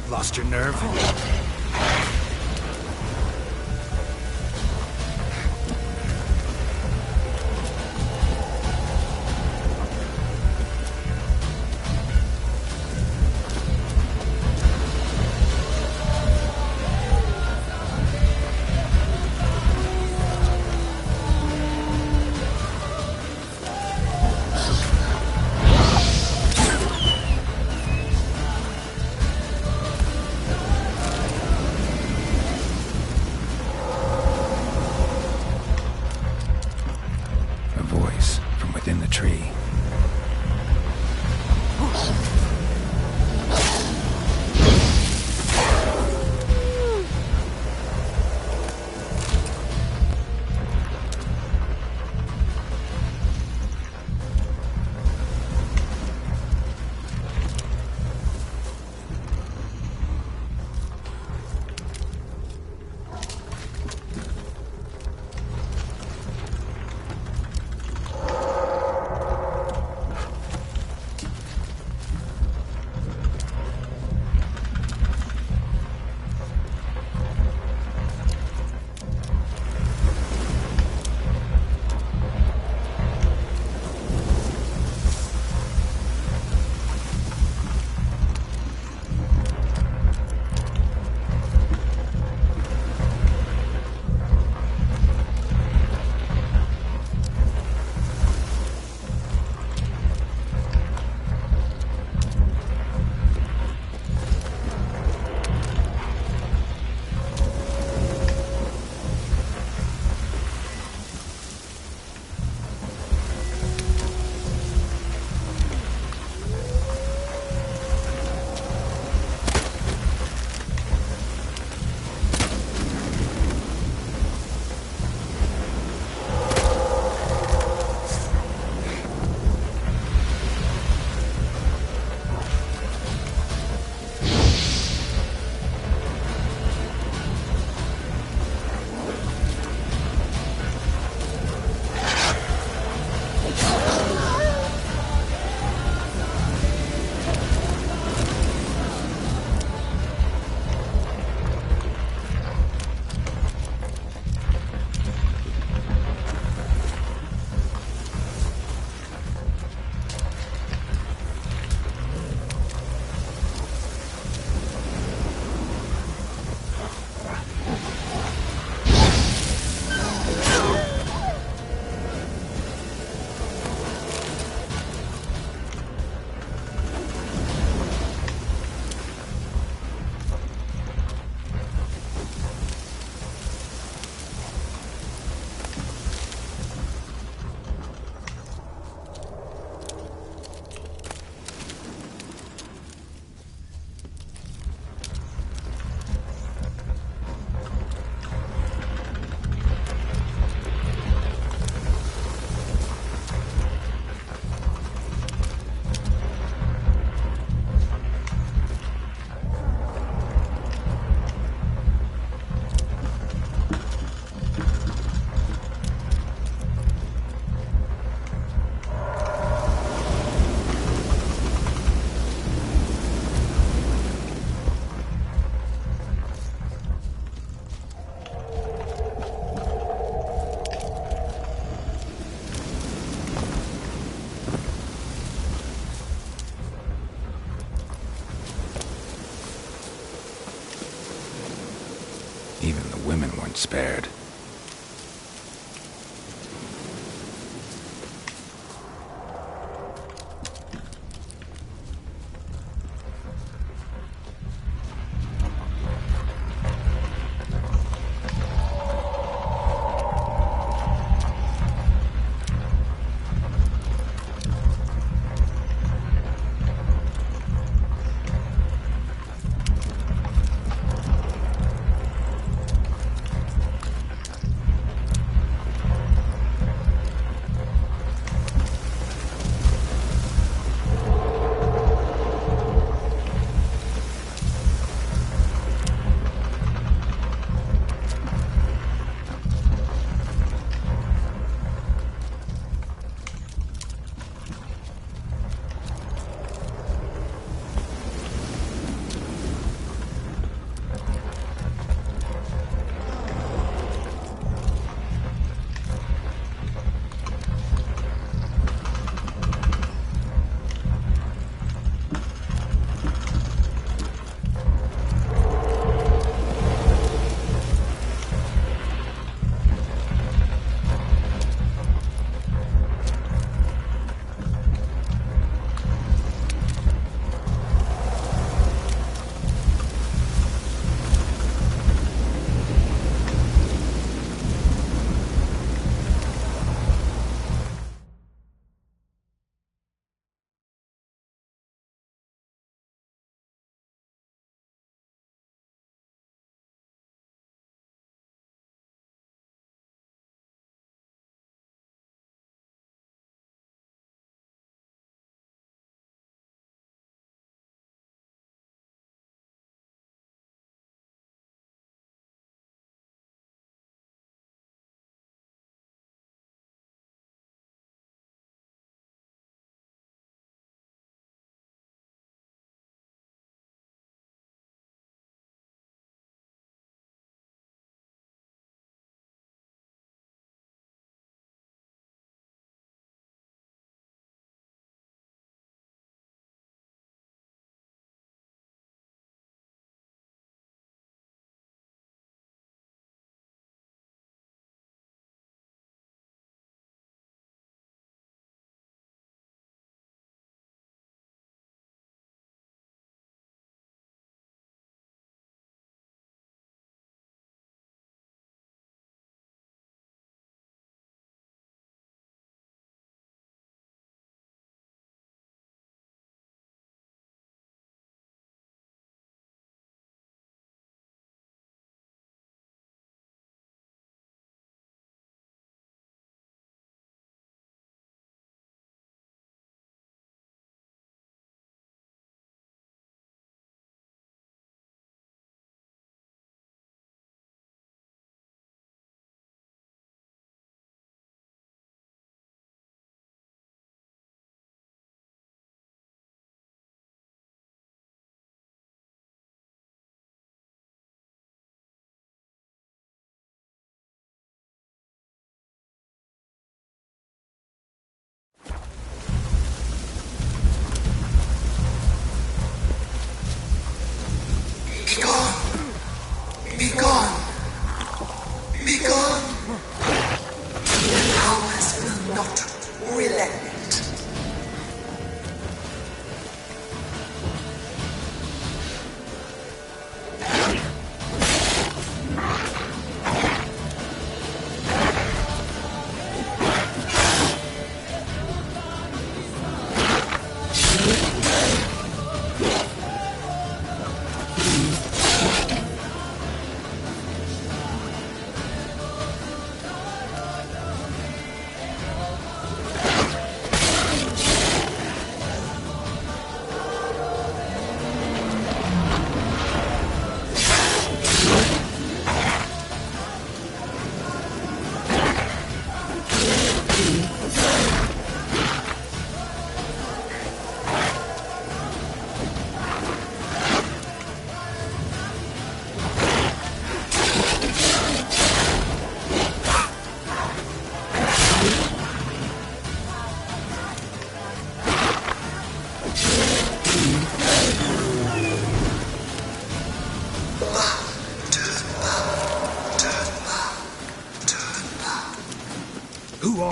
Lost your nerve? the women weren't spared.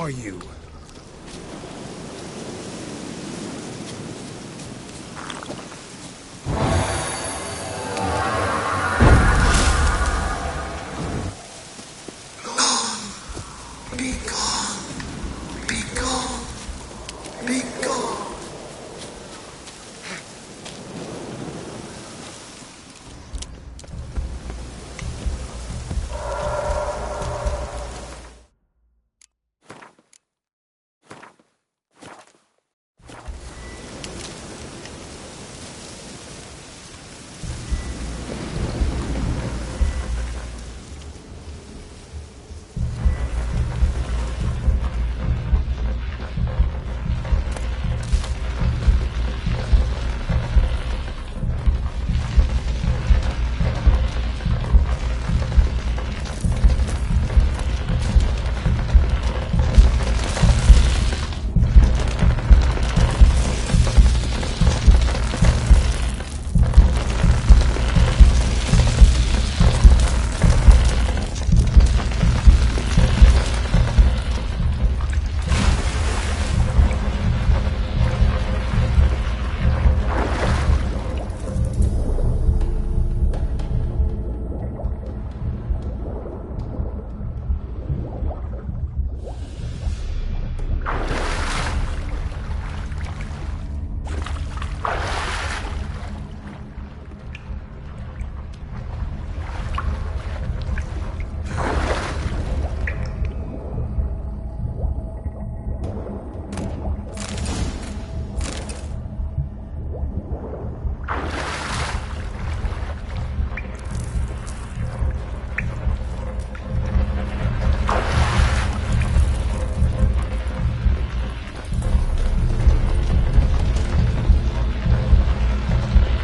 are you?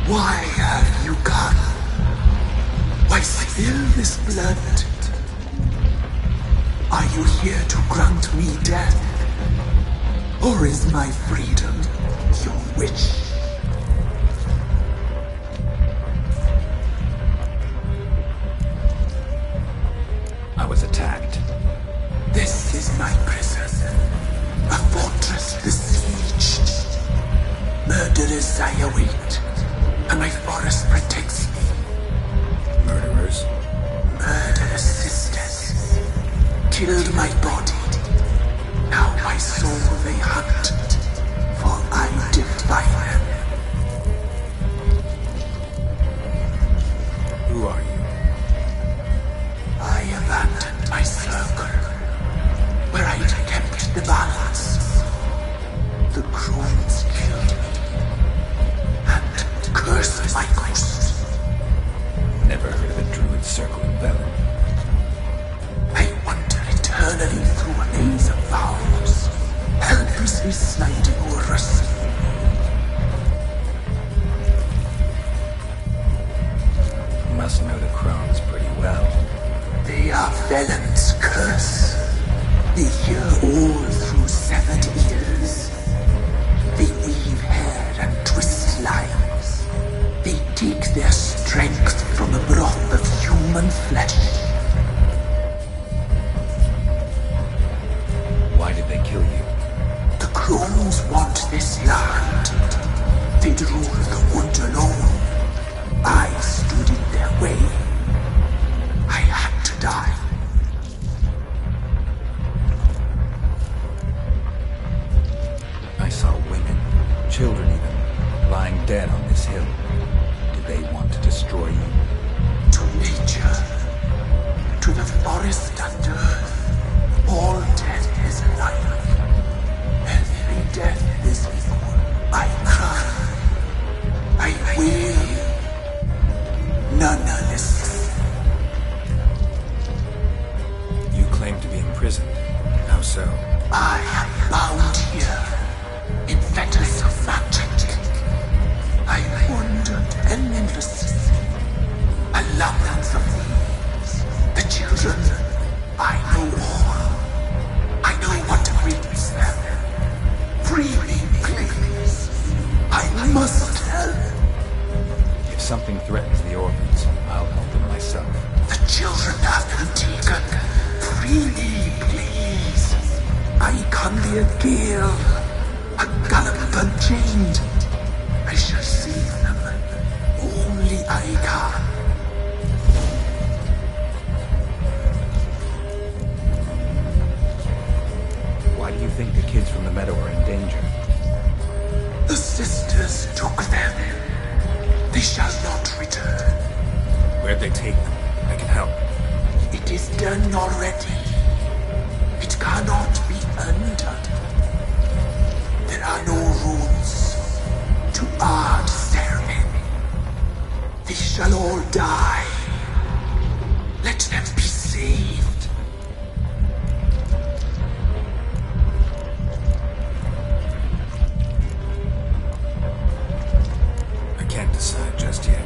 Why have you come? Why spill this blood? Are you here to grant me death? Or is my freedom your wish? I was attacked. This is my prison. A fortress besieged. Murderers I await, and my forest protects me. Murderers? Murderous sisters. Killed my body. Now my soul they hunt, for I defy them. Who are you? I abandoned my circle, where I'd kept the balance. The crones killed me, and cursed my ghost. Never heard of a druid circle in Velen. I wander eternally through a maze of vows, helplessly sliding over us. Must know the crones pretty well. They are Velen's curse. They hear all through severed ears. They weave hair and twist lives. They take their strength from the broth of human flesh. Why did they kill you? The crones want this land. They'd rule the wood alone. I stood in their way. I had to die. I saw women, children even, lying dead on this hill. Did they want to destroy you? To nature, to the forest and earth, all death is life. Every death is equal. I cry, I wail. None listens. You claim to be imprisoned. How so? I am bound here, in fetters of magic. I wandered endlessly, a labyrinth of thieves. The children, I know all. I know what awaits them. Free me, please. I must help. If something threatens the orphans, I'll help them myself. The children have been taken. Free me, please. I can be a gale, a gallop unchained. I shall save them. Only I can. Why do you think the kids from the meadow are in danger? The sisters took them. They shall not return. Where'd they take them? I can help. It is done already. It cannot be undone. There are no rules to our ceremony. They shall all die. Let them be saved. I can't decide just yet.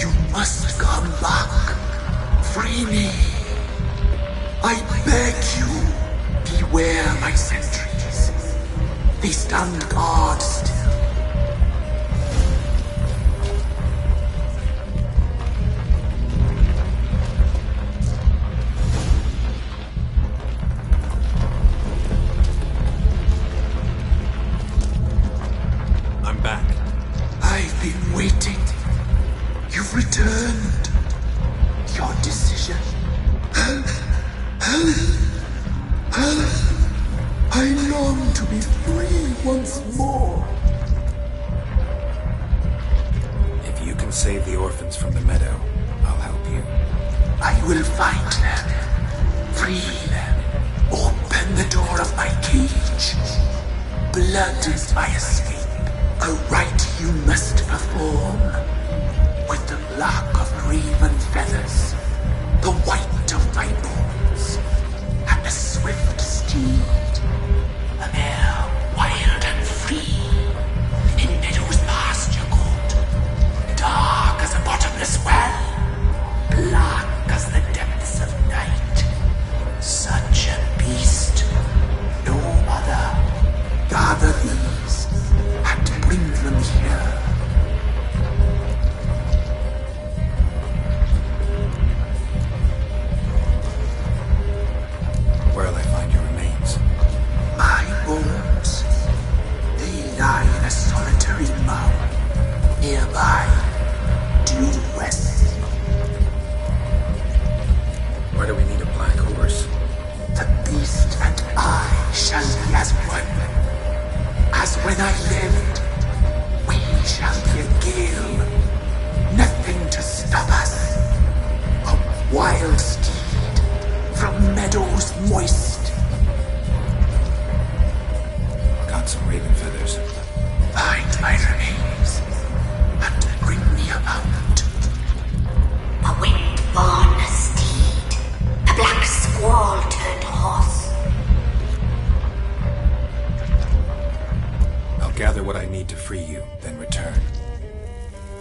You must come back. Free me. I beg you. Beware my sentries. They stand guard still. I'm back. I've been waiting. You've returned. Your decision. I long to be free once more. If you can save the orphans from the meadow, I'll help you. I will find them. Free them. Open the door of my cage. Blood is my escape. A rite you must perform. With the black of raven feathers, the white of my bones, and a swift steed, a mare wild and free, in meadows pasture good, dark as a bottomless well, black as the depths of night. Such a beast, no other. Gather these and bring them here. Where'll I find your remains? My bones, they lie in a solitary mound nearby, due west. Why do we need a black horse? The beast and I shall be as one. As when I lived, we shall be a gale. Nothing to stop us. A wild steed from meadows moist. Got some raven feathers. Find my remains and bring me about. A wind-born steed, a black squall turned horse. I'll gather what I need to free you, then return.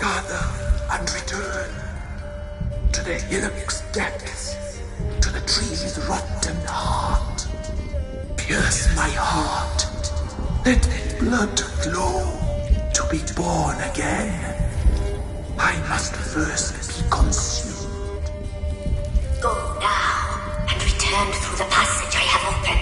Gather and return to the hillock's depths, to the tree's rotten heart. Pierce my heart, let blood flow to be born again. I must first be consumed. Go now and return through the passage I have opened.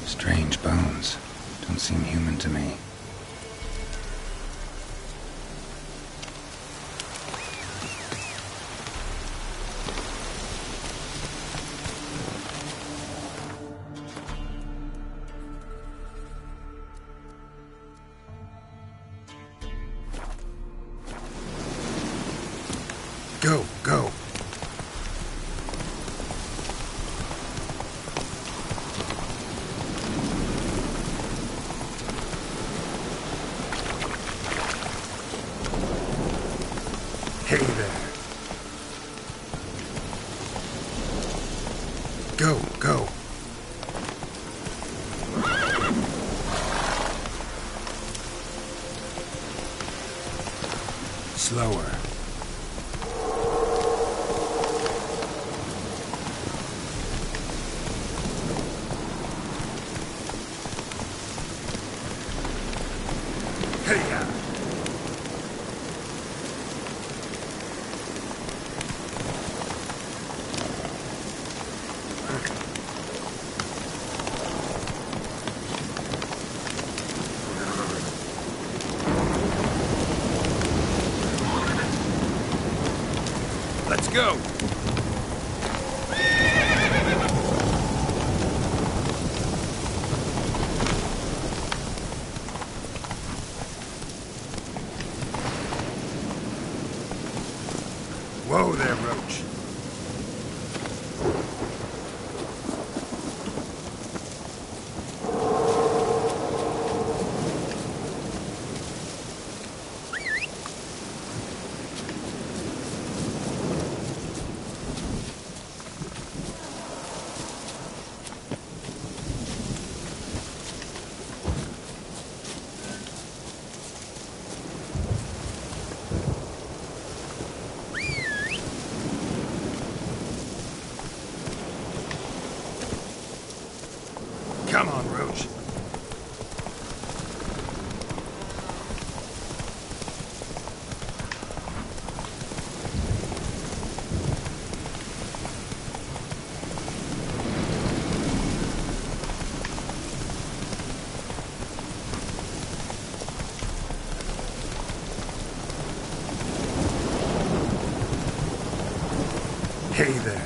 Strange bones. Don't seem human to me. Go, go. Hey there. Go, go. Slower. Hey-ya. Let's go. Whoa there, Roach. Come on, Roach. Hey there.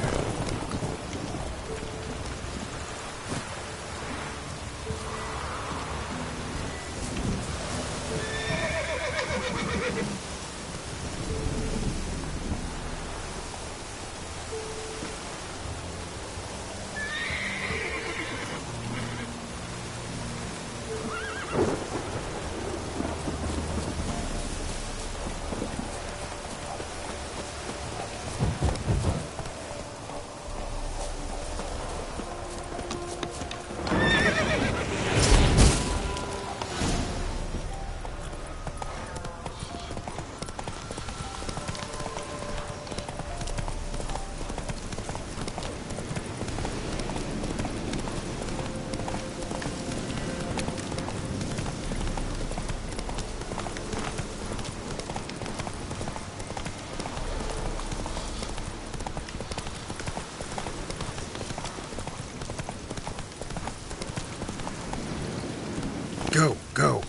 Go, go.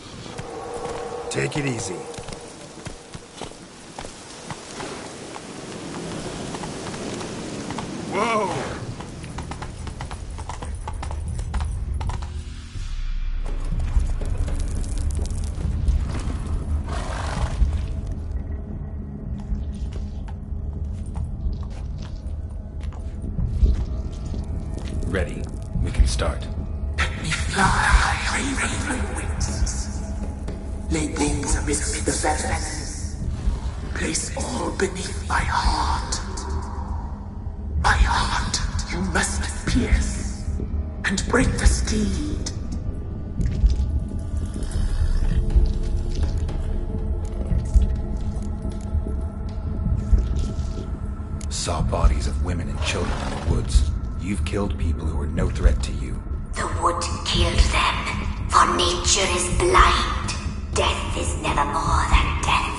Take it easy. Whoa! Ready. We can start. Let me fly, raven wings. Lay wings amidst the feathers. Place all beneath my heart. My heart you must pierce and break the steed. Saw bodies of women and children in the woods. You've killed people who were no threat to you. The wood killed them, for nature is blind. Death is never more than death.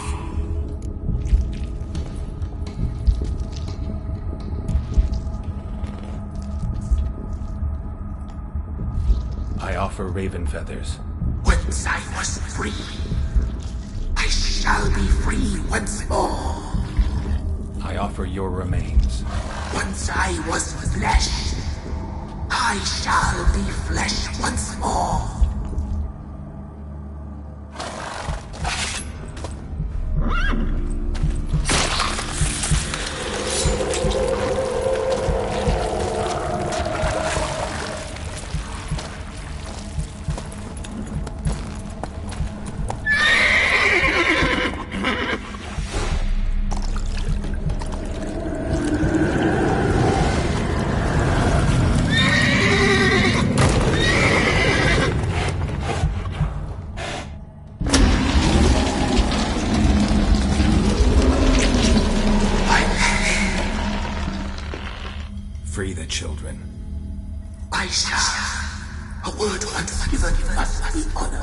I offer raven feathers. Once I was free, I shall be free once more. I offer your remains. Once I was flesh, I shall be flesh once more. Free the children. I shall. A word once given must be honored.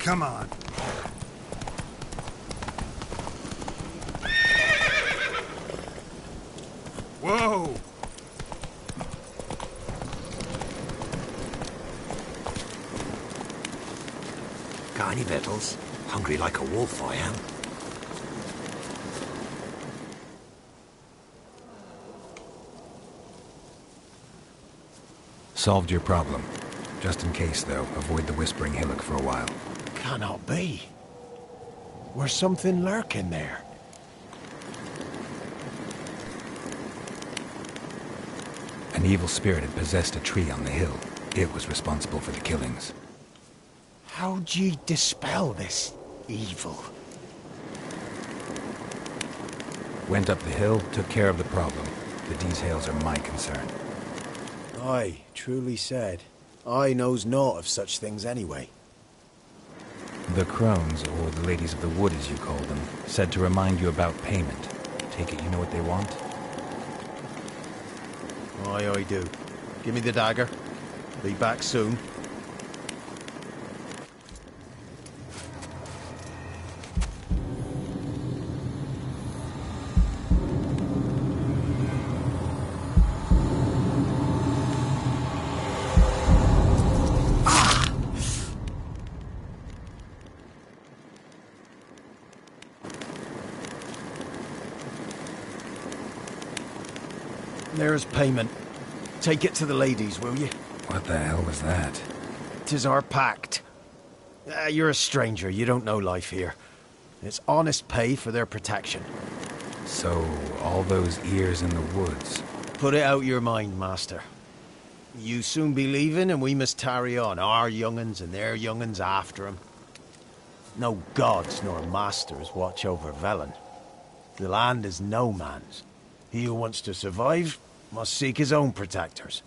Come on. Whoa! any victuals? Hungry like a wolf, I am. Solved your problem. Just in case, though, avoid the Whispering Hillock for a while. Cannot be. Where's something lurking there? An evil spirit had possessed a tree on the hill. It was responsible for the killings. How'd ye dispel this evil? Went up the hill, took care of the problem. The details are my concern. Aye, truly said. I knows naught of such things anyway. The crones, or the ladies of the wood as you call them, said to remind you about payment. Take it you know what they want? Aye, I do. Give me the dagger. Be back soon. There's payment. Take it to the ladies, will you? What the hell was that? 'Tis our pact. You're a stranger, you don't know life here. It's honest pay for their protection. So, all those ears in the woods. Put it out your mind, master. You soon be leaving and we must tarry on, our young'uns and their young'uns after 'em. No gods nor masters watch over Velen. The land is no man's. He who wants to survive must seek his own protectors.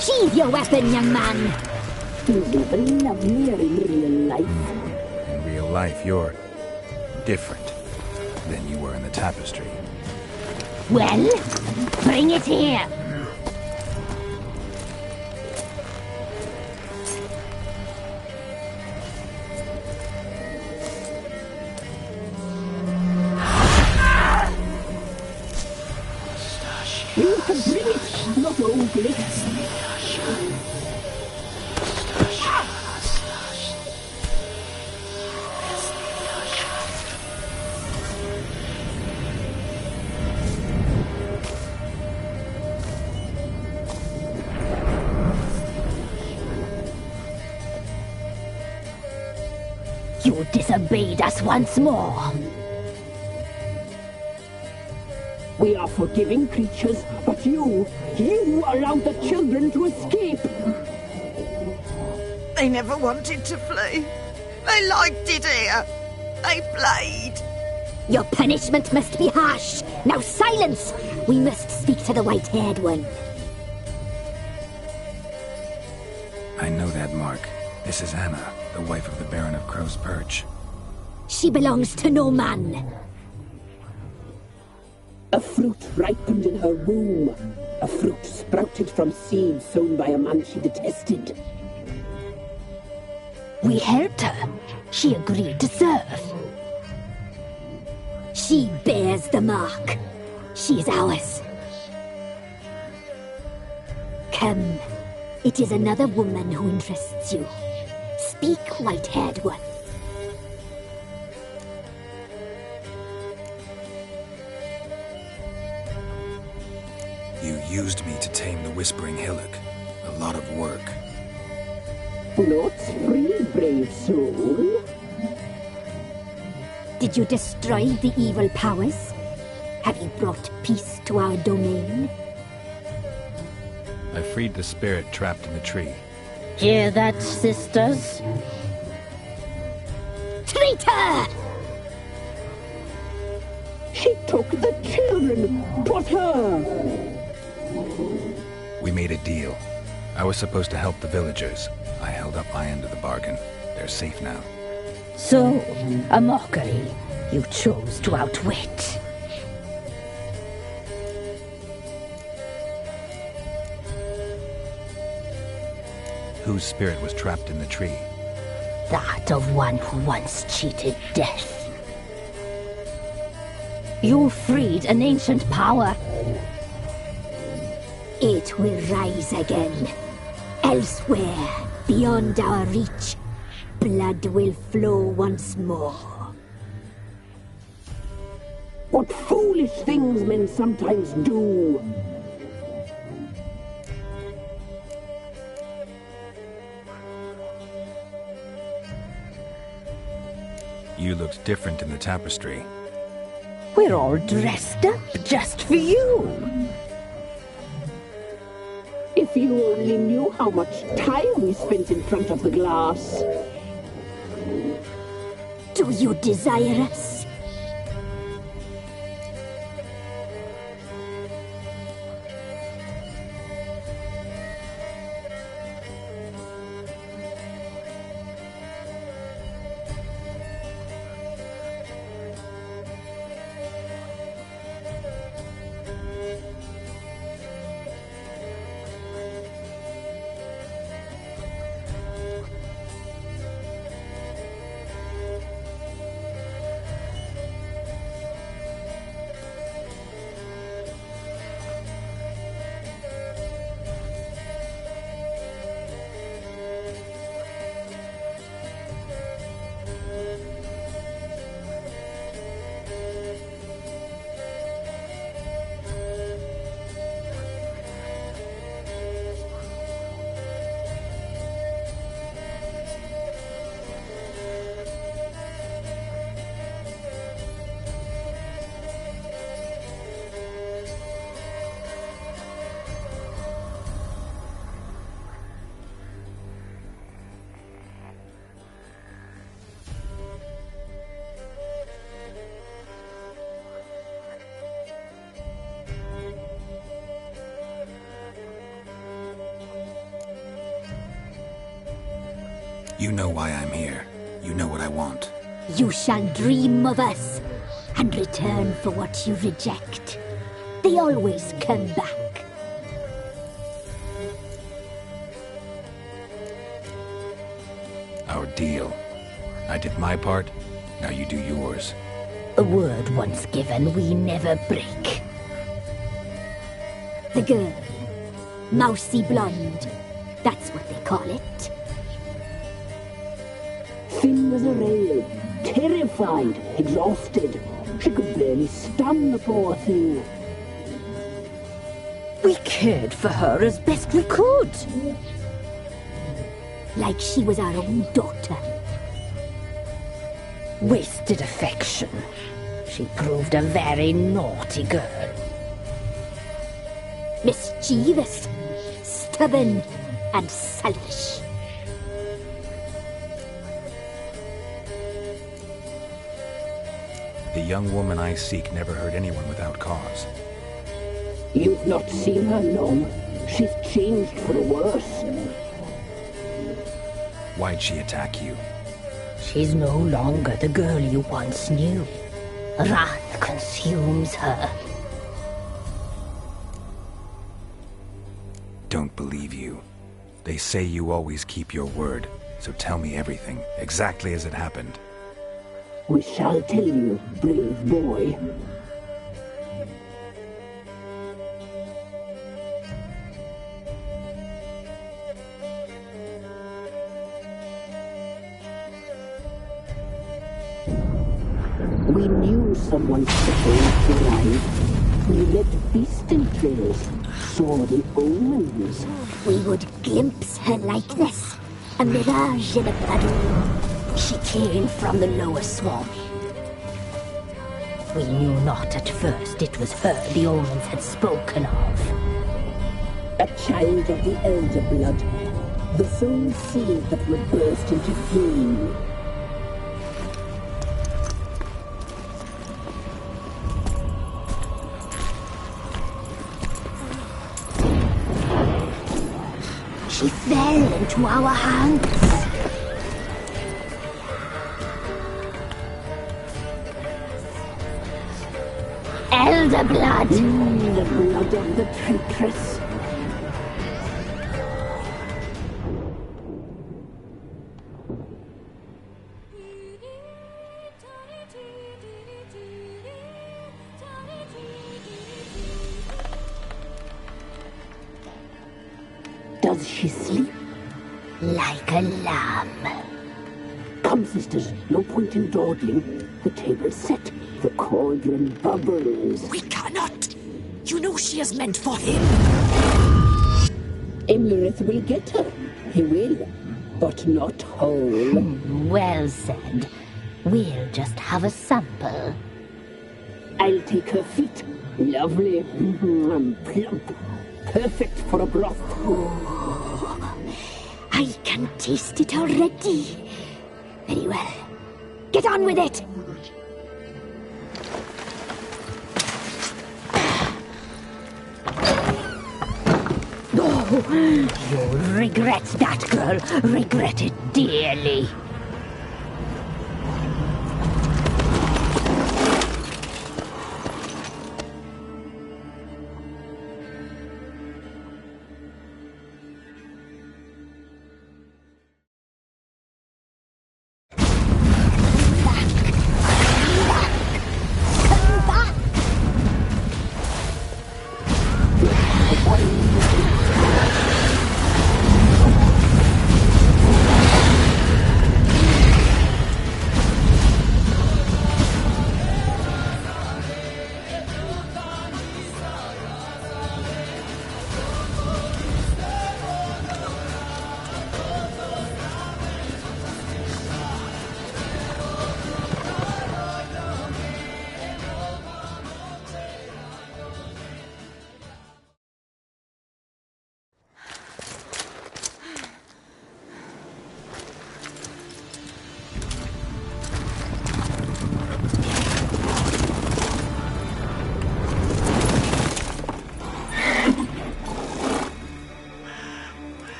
Sheathe your weapon, young man. You'll never love me in real life. In real life, you're different than you were in the tapestry. Well, bring it here. You can bring it, not ugly. You disobeyed us once more. We are forgiving creatures, but you allowed the children to escape. They never wanted to flee. They liked it here. They played. Your punishment must be harsh. Now silence! We must speak to the white-haired one. I know that mark. This is Anna, the wife of the Baron of Crow's Perch. She belongs to no man. A fruit ripened in her womb. A fruit sprouted from seeds sown by a man she detested. We helped her. She agreed to serve. She bears the mark. She is ours. Come. It is another woman who interests you. Speak, white-haired one. You used me to tame the Whispering Hillock. A lot of work. Not free, brave soul. Did you destroy the evil powers? Have you brought peace to our domain? I freed the spirit trapped in the tree. Hear that, sisters? Traitor! She took the children. But her. We made a deal. I was supposed to help the villagers. I held up my end of the bargain. They're safe now. So, a mockery you chose to outwit. Whose spirit was trapped in the tree? That of one who once cheated death. You freed an ancient power. It will rise again. Elsewhere, beyond our reach, blood will flow once more. What foolish things men sometimes do. You looked different in the tapestry. We're all dressed up just for you. If you only knew how much time we spent in front of the glass. Do you desire us? You know why I'm here. You know what I want. You shall dream of us and return for what you reject. They always come back. Our deal. I did my part, now you do yours. A word once given, we never break. The girl. Mousy blonde. That's what they call it. Thin as a rail, terrified, exhausted. She could barely stand the poor thing. We cared for her as best we could. Like she was our own daughter. Wasted affection. She proved a very naughty girl. Mischievous, stubborn, and selfish. The young woman I seek never hurt anyone without cause. You've not seen her long. She's changed for the worse. Why'd she attack you? She's no longer the girl you once knew. Wrath consumes her. Don't believe you. They say you always keep your word, so tell me everything, exactly as it happened. We shall tell you, brave boy. We knew someone special would arrive. We led feasting trails, saw the omens. We would glimpse her likeness, a mirage in a puddle. She came from the lower swamp. We knew not at first it was her the omens had spoken of. A child of the elder blood, the sole seed that would burst into flame. She fell into our hands. Elder blood! The blood of the traitress. Does she sleep? Like a lamb. Come, sisters, no point in dawdling. The table's set. The cauldron bubbles. We cannot! You know she is meant for him! Imlerith will get her. He will, but not whole. Well said. We'll just have a sample. I'll take her feet. Lovely. Plump. Perfect for a broth. I can taste it already. Very well. Get on with it! You'll regret that, girl. Regret it dearly.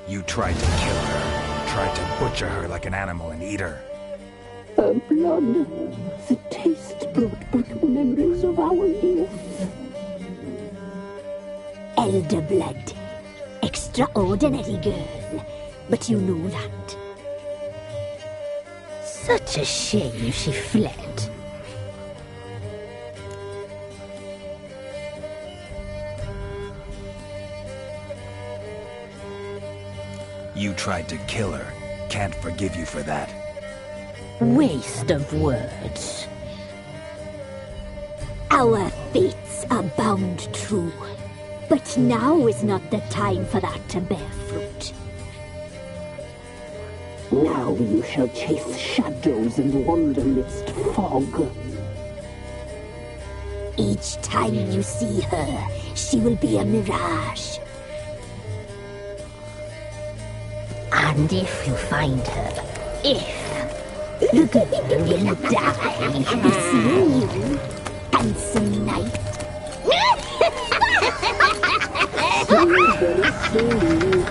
You tried to kill her. Tried to butcher her like an animal and eat her. Her blood. The taste brought back memories of our youth. Elder blood. Extraordinary girl. But you know that. Such a shame she fled. You tried to kill her. Can't forgive you for that. Waste of words. Our fates are bound true. But now is not the time for that to bear fruit. Now you shall chase shadows and wander midst fog. Each time you see her, she will be a mirage. And if you find her, the girl will die seeing you, handsome knight. very slowly.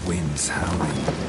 Wind's howling.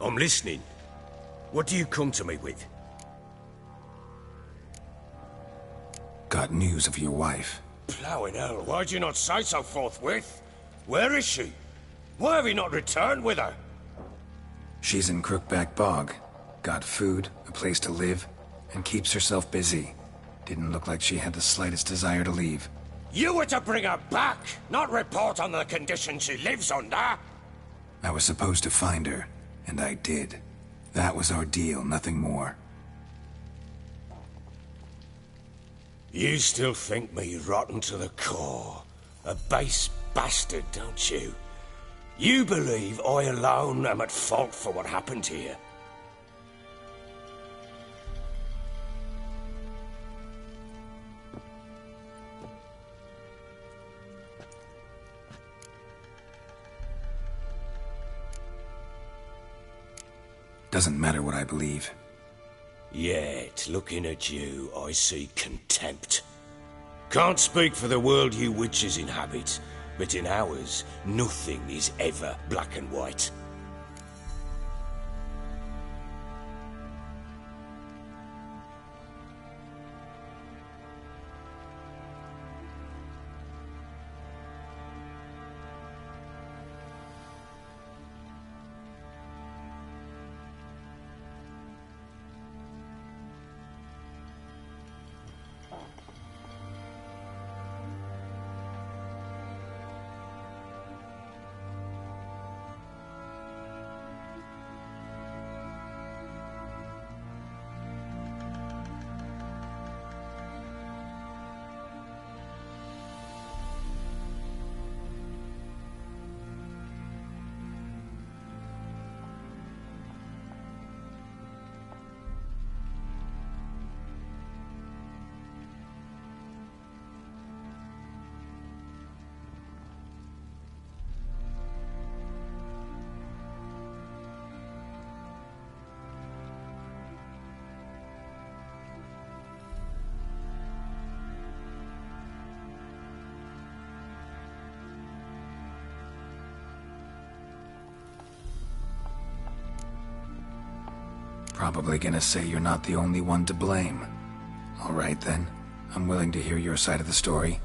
I'm listening. What do you come to me with? Got news of your wife. Plowing hell, why'd you not say so forthwith? Where is she? Why have you not returned with her? She's in Crookback Bog. Got food, a place to live, and keeps herself busy. Didn't look like she had the slightest desire to leave. You were to bring her back, not report on the conditions she lives under. I was supposed to find her, and I did. That was our deal, nothing more. You still think me rotten to the core. A base bastard, don't you? You believe I alone am at fault for what happened here. Doesn't matter what I believe. Yet, looking at you, I see contempt. Can't speak for the world you witches inhabit, but in ours, nothing is ever black and white. Probably gonna say you're not the only one to blame. All right then, I'm willing to hear your side of the story.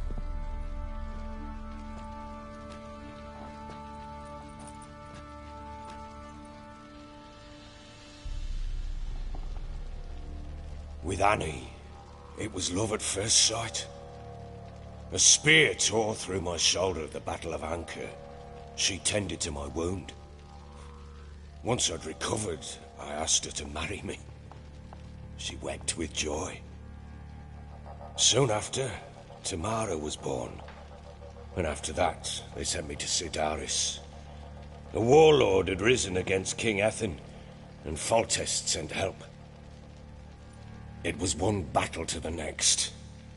With Annie, it was love at first sight. A spear tore through my shoulder at the Battle of Anchor. She tended to my wound. Once I'd recovered, I asked her to marry me. She wept with joy. Soon after, Tamara was born. And after that, they sent me to Sidaris. A warlord had risen against King Ethan, and Foltest sent help. It was one battle to the next,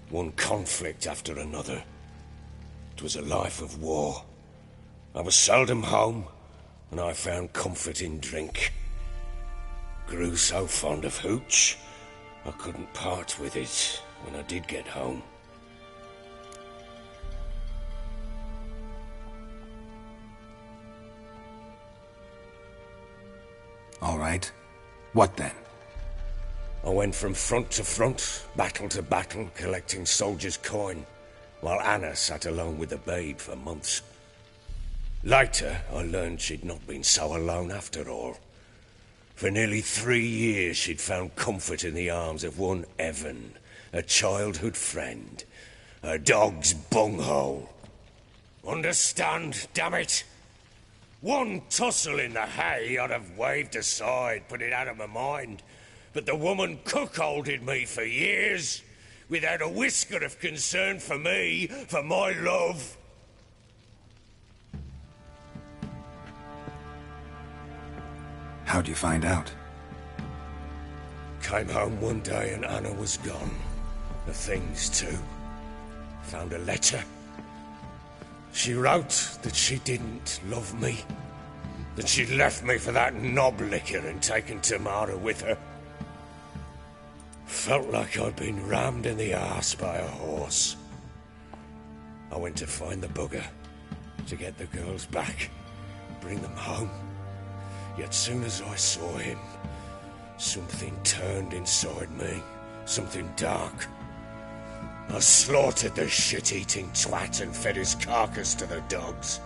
one conflict after another. It was a life of war. I was seldom home, and I found comfort in drink. Grew so fond of hooch, I couldn't part with it when I did get home. All right. What then? I went from front to front, battle to battle, collecting soldiers' coin, while Anna sat alone with the babe for months. Later, I learned she'd not been so alone after all. For nearly 3 years, she'd found comfort in the arms of one Evan, a childhood friend, a dog's bunghole. Understand, damn it? One tussle in the hay I'd have waved aside, put it out of my mind. But the woman cuckolded me for years, without a whisker of concern for me, for my love. How'd you find out? Came home one day and Anna was gone. The things too. Found a letter. She wrote that she didn't love me. That she'd left me for that knob licker and taken Tamara with her. Felt like I'd been rammed in the arse by a horse. I went to find the bugger, to get the girls back, bring them home. Yet soon as I saw him, something turned inside me. Something dark. I slaughtered the shit-eating twat and fed his carcass to the dogs.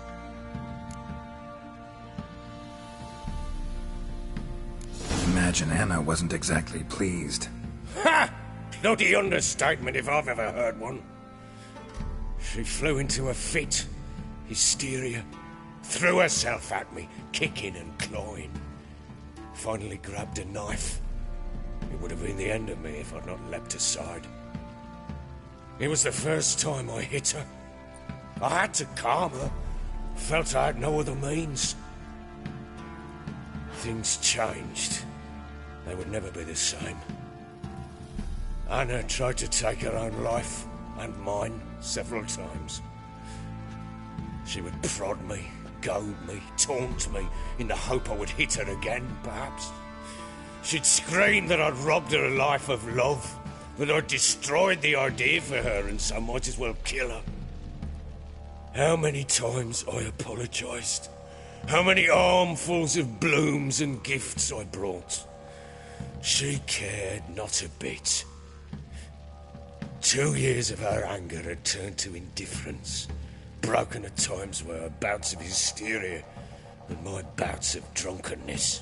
Imagine Anna wasn't exactly pleased. Ha! Bloody understatement if I've ever heard one. She flew into a fit. Hysteria. Threw herself at me, kicking and clawing. Finally grabbed a knife. It would have been the end of me if I'd not leapt aside. It was the first time I hit her. I had to calm her. Felt I had no other means. Things changed. They would never be the same. Anna tried to take her own life, and mine, several times. She would prod me, goad me, taunt me, in the hope I would hit her again, perhaps. She'd scream that I'd robbed her life of love, that I'd destroyed the idea for her, and so might as well kill her. How many times I apologised. How many armfuls of blooms and gifts I brought. She cared not a bit. 2 years of her anger had turned to indifference, broken at times by her bouts of hysteria and my bouts of drunkenness.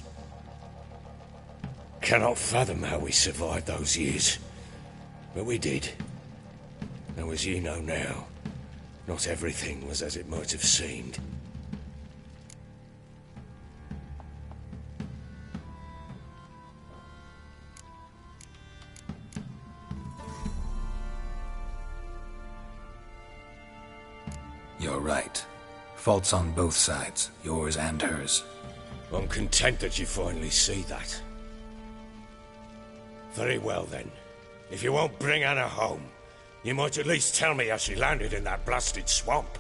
Cannot fathom how we survived those years, but we did. Though as you know now, not everything was as it might have seemed. You're right. Faults on both sides, yours and hers. I'm content that you finally see that. Very well then. If you won't bring Anna home, you might at least tell me how she landed in that blasted swamp.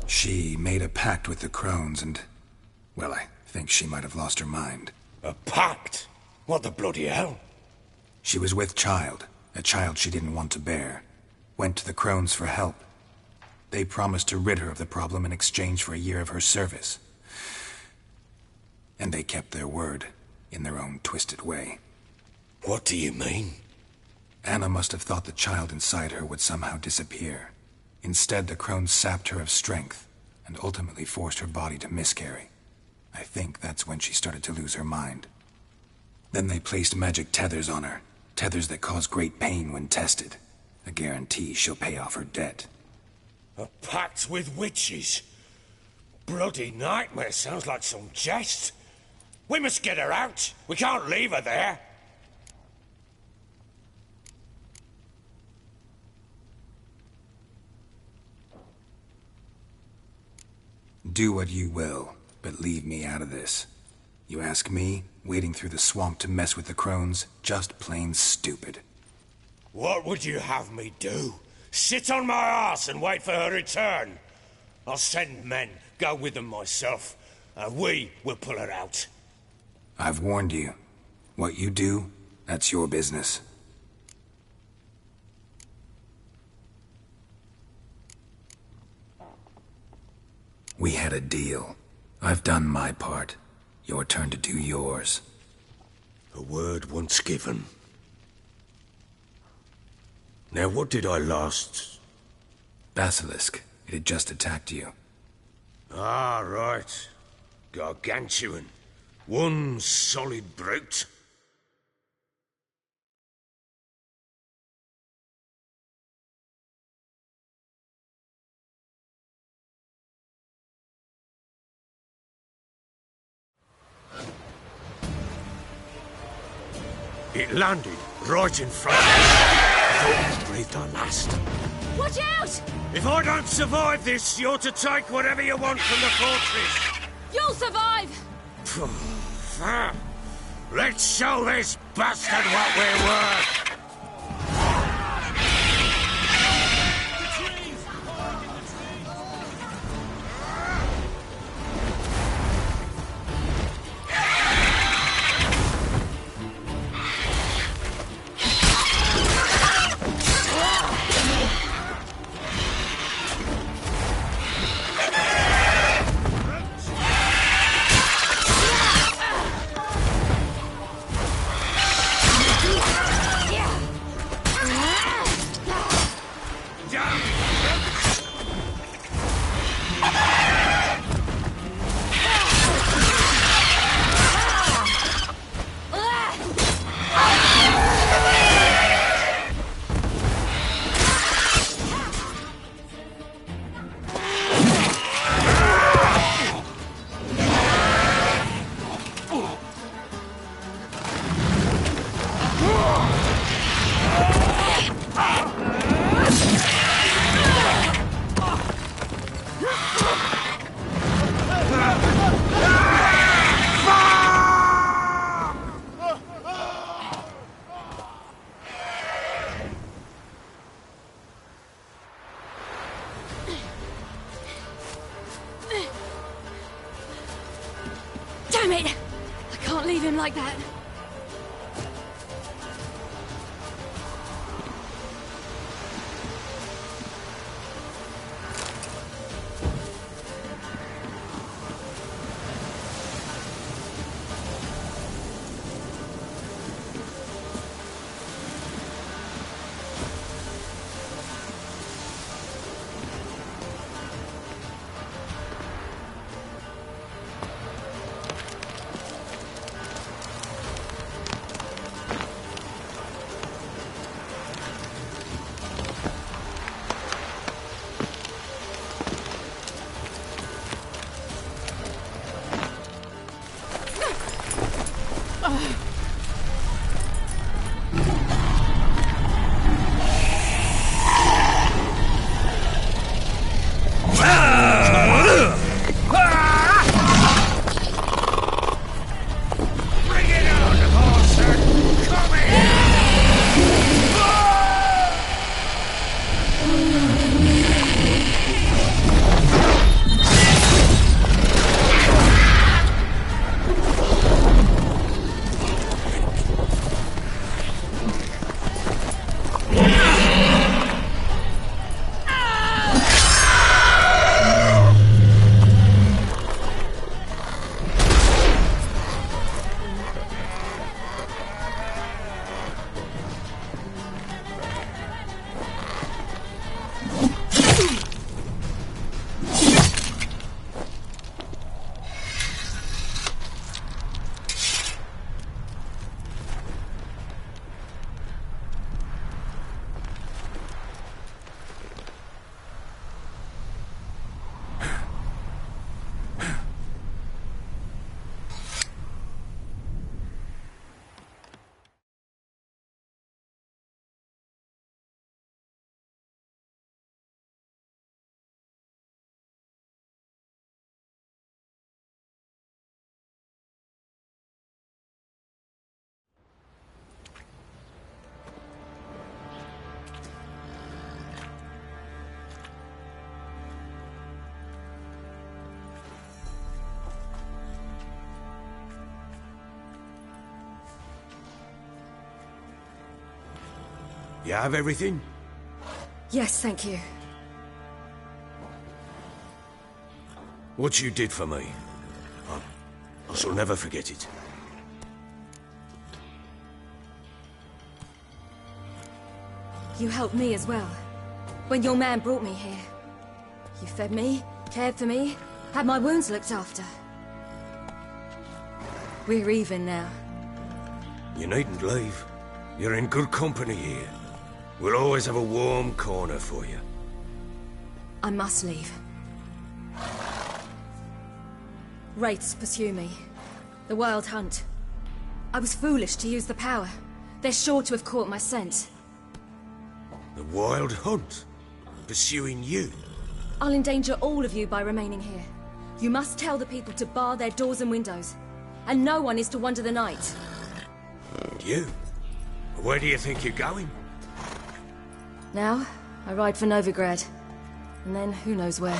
She made a pact with the crones and... well, I think she might have lost her mind. A pact? What the bloody hell? She was with child, a child she didn't want to bear. Went to the crones for help. They promised to rid her of the problem in exchange for a year of her service. And they kept their word, in their own twisted way. What do you mean? Anna must have thought the child inside her would somehow disappear. Instead, the crones sapped her of strength, and ultimately forced her body to miscarry. I think that's when she started to lose her mind. Then they placed magic tethers on her, tethers that cause great pain when tested. A guarantee she'll pay off her debt. A pact with witches? Bloody nightmare, sounds like some jest. We must get her out. We can't leave her there. Do what you will, but leave me out of this. You ask me, wading through the swamp to mess with the crones, just plain stupid. What would you have me do? Sit on my arse and wait for her return? I'll send men, go with them myself, and we will pull her out. I've warned you. What you do, that's your business. We had a deal. I've done my part. Your turn to do yours. A word once given. Now what did I last... Basilisk. It had just attacked you. Ah, right. Gargantuan. One solid brute. It landed right in front of me. I thought we breathed our last. Watch out! If I don't survive this, you're to take whatever you want from the fortress. You'll survive! Let's show this bastard what we're worth! Damn it! I can't leave him like that. You have everything? Yes, thank you. What you did for me, I shall never forget it. You helped me as well. When your man brought me here. You fed me, cared for me, had my wounds looked after. We're even now. You needn't leave. You're in good company here. We'll always have a warm corner for you. I must leave. Wraiths pursue me. The Wild Hunt. I was foolish to use the power. They're sure to have caught my scent. The Wild Hunt? Pursuing you? I'll endanger all of you by remaining here. You must tell the people to bar their doors and windows. And no one is to wander the night. You? Where do you think you're going? Now, I ride for Novigrad. And then, who knows where.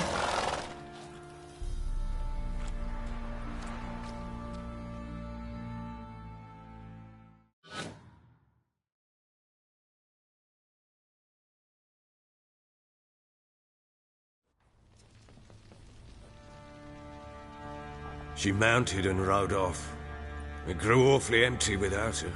She mounted and rode off. It grew awfully empty without her.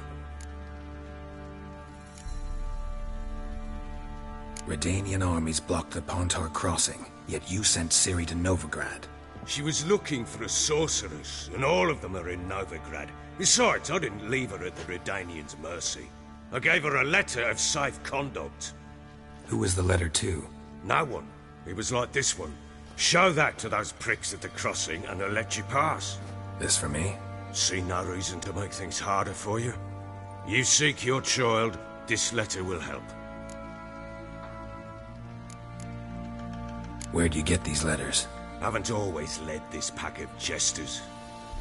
Redanian armies blocked the Pontar crossing, yet you sent Ciri to Novigrad. She was looking for a sorceress, and all of them are in Novigrad. Besides, I didn't leave her at the Redanians' mercy. I gave her a letter of safe conduct. Who was the letter to? No one. It was like this one. Show that to those pricks at the crossing, and they'll let you pass. This for me? See no reason to make things harder for you. You seek your child, this letter will help. Where'd you get these letters? Haven't always led this pack of jesters.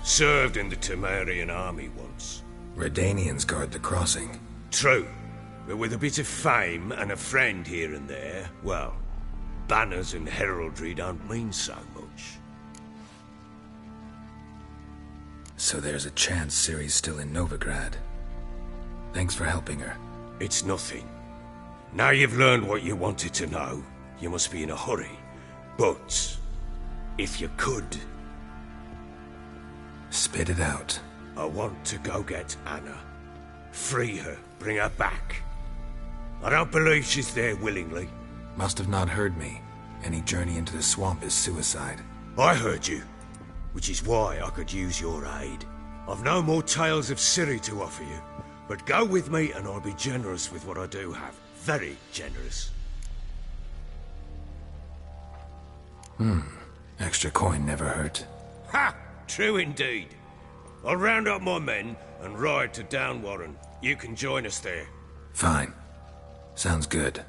Served in the Temerian army once. Redanians guard the crossing. True, but with a bit of fame and a friend here and there, well, banners and heraldry don't mean so much. So there's a chance Ciri's still in Novigrad. Thanks for helping her. It's nothing. Now you've learned what you wanted to know, you must be in a hurry. But, if you could... Spit it out. I want to go get Anna. Free her, bring her back. I don't believe she's there willingly. Must have not heard me. Any journey into the swamp is suicide. I heard you, which is why I could use your aid. I've no more tales of Ciri to offer you, but go with me and I'll be generous with what I do have. Very generous. Extra coin never hurt. Ha! True indeed. I'll round up my men and ride to Downwarren. You can join us there. Fine. Sounds good.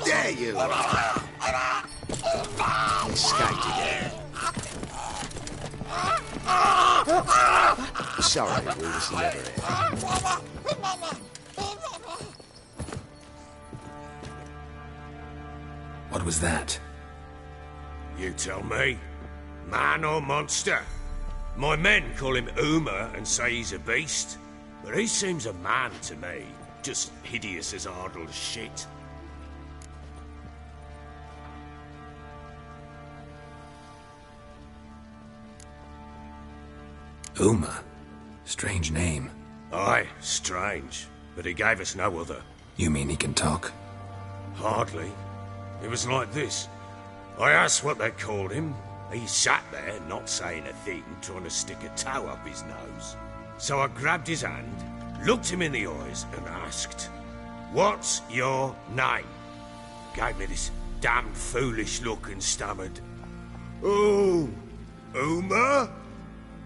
There you are! You escaped again. Sorry, we was never here. What was that? You tell me. Man or monster? My men call him Uma and say he's a beast, but he seems a man to me. Just hideous as Ardle's shit. Uma? Strange name. Aye, strange. But he gave us no other. You mean he can talk? Hardly. It was like this. I asked what they called him. He sat there, not saying a thing, trying to stick a toe up his nose. So I grabbed his hand, looked him in the eyes, and asked, "What's your name?" Gave me this damn foolish look and stammered, "Oh, Uma?"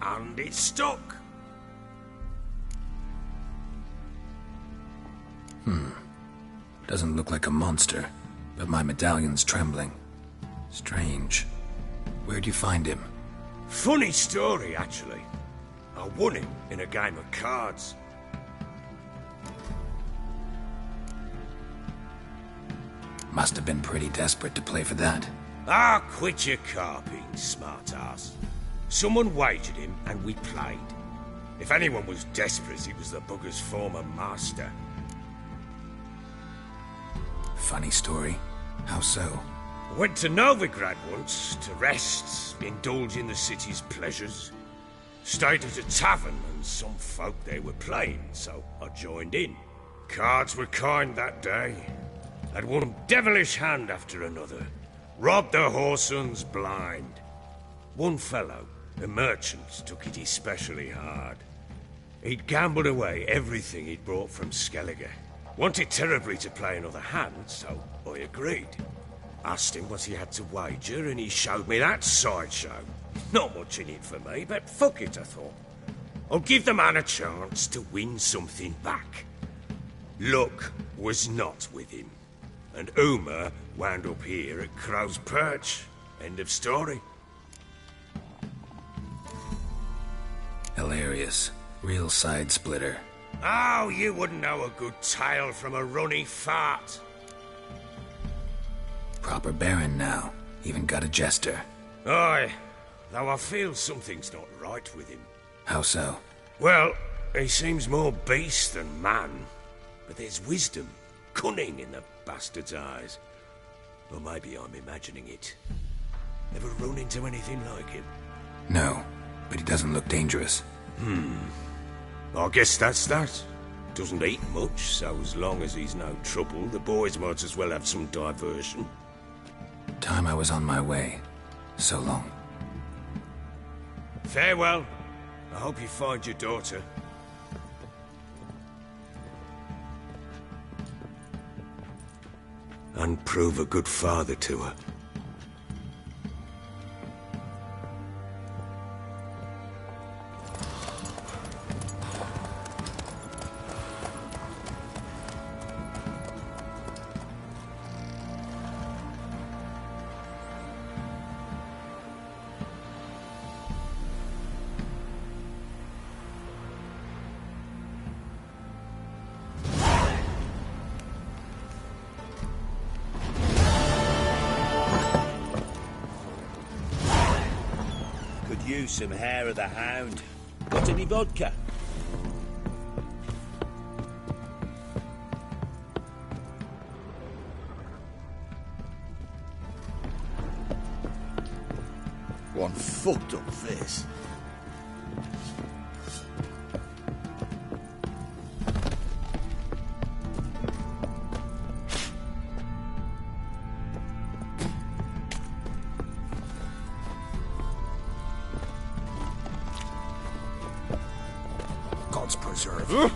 And it stuck. Doesn't look like a monster, but my medallion's trembling. Strange. Where'd you find him? Funny story, actually. I won him in a game of cards. Must have been pretty desperate to play for that. Ah, quit your carping, smartass. Someone wagered him, and we played. If anyone was desperate, it was the bugger's former master. Funny story. How so? Went to Novigrad once, to rest, indulge in the city's pleasures. Stayed at a tavern, and some folk there were playing, so I joined in. Cards were kind that day. Had one devilish hand after another. Robbed the whoresons blind. One fellow, a merchant, took it especially hard. He'd gambled away everything he'd brought from Skellige. Wanted terribly to play another hand, so I agreed. Asked him what he had to wager, and he showed me that sideshow. Not much in it for me, but fuck it, I thought. I'll give the man a chance to win something back. Luck was not with him, and Uma wound up here at Crow's Perch. End of story. Hilarious. Real side splitter. Oh, you wouldn't know a good tale from a runny fart. Proper baron now. Even got a jester. Aye, though I feel something's not right with him. How so? Well, he seems more beast than man. But there's wisdom, cunning in the bastard's eyes. Or maybe I'm imagining it. Ever run into anything like him? No, but he doesn't look dangerous. I guess that's that. Doesn't eat much, so as long as he's no trouble, the boys might as well have some diversion. Time I was on my way. So long. Farewell. I hope you find your daughter. And prove a good father to her. you some hair of the hound. Got any vodka? One fucked up face. God's preserve.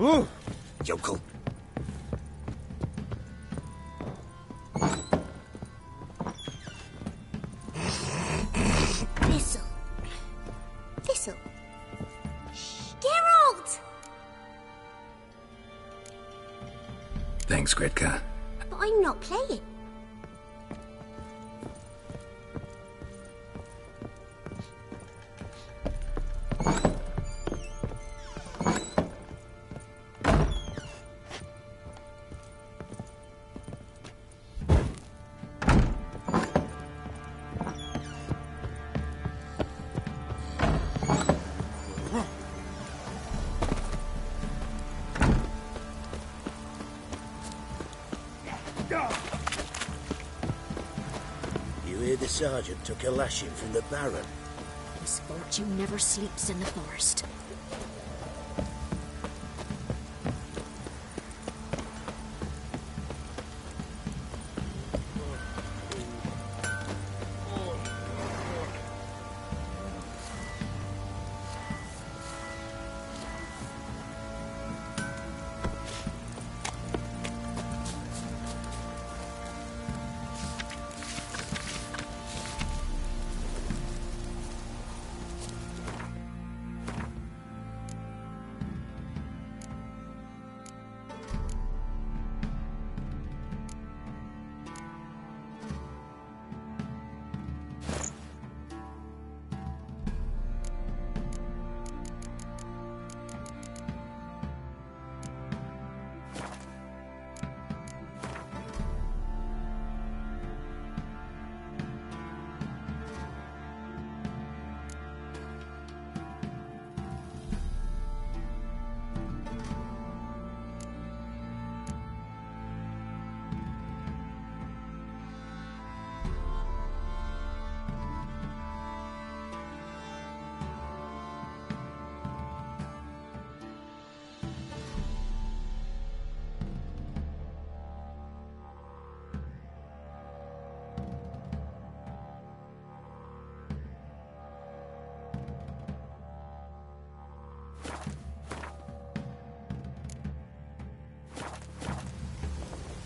Ooh, yokel. Thistle. Geralt! Thanks, Gritka. But I'm not playing. You hear the sergeant took a lashing from the Baron? Misfortune never sleeps in the forest.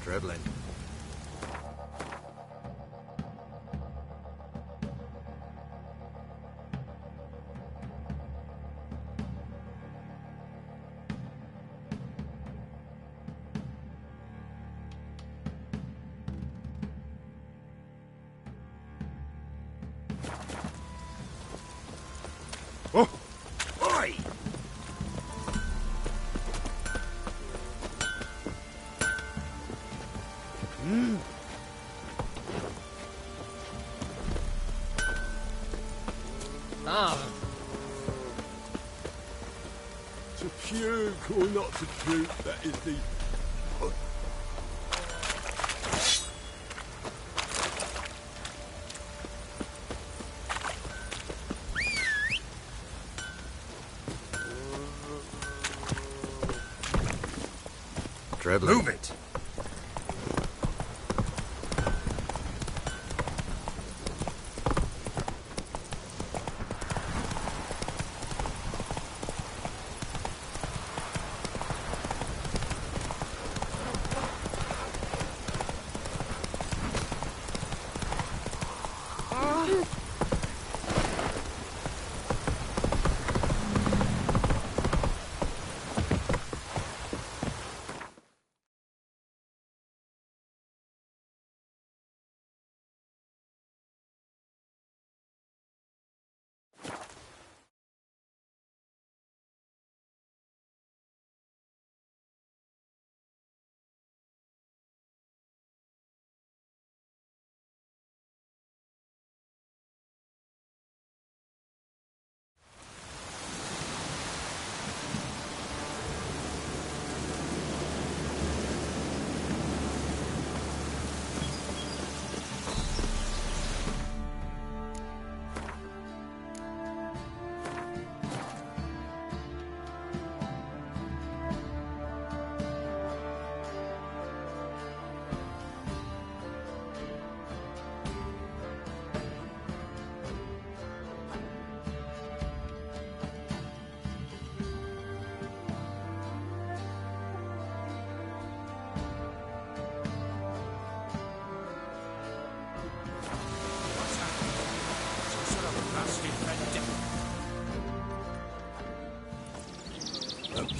Dribbling. Oh! Oi! To puke or not to puke, that is the... Dribbling. Move it!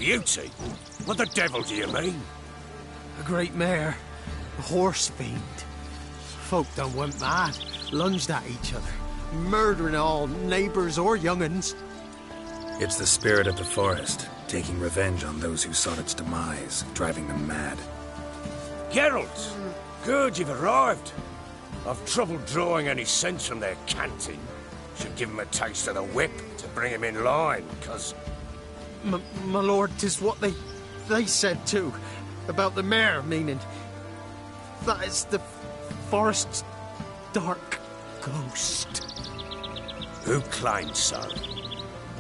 Beauty? What the devil do you mean? A great mare. A horse fiend. Folk done went mad, lunged at each other, murdering all neighbours or young'uns. It's the spirit of the forest, taking revenge on those who sought its demise, driving them mad. Geralt! Good, you've arrived. I've trouble drawing any sense from their canting. Should give him a taste of the whip to bring him in line, 'cause... My lord, 'tis what they said too, about the mare, meaning that is the forest's dark ghost. Who claims so?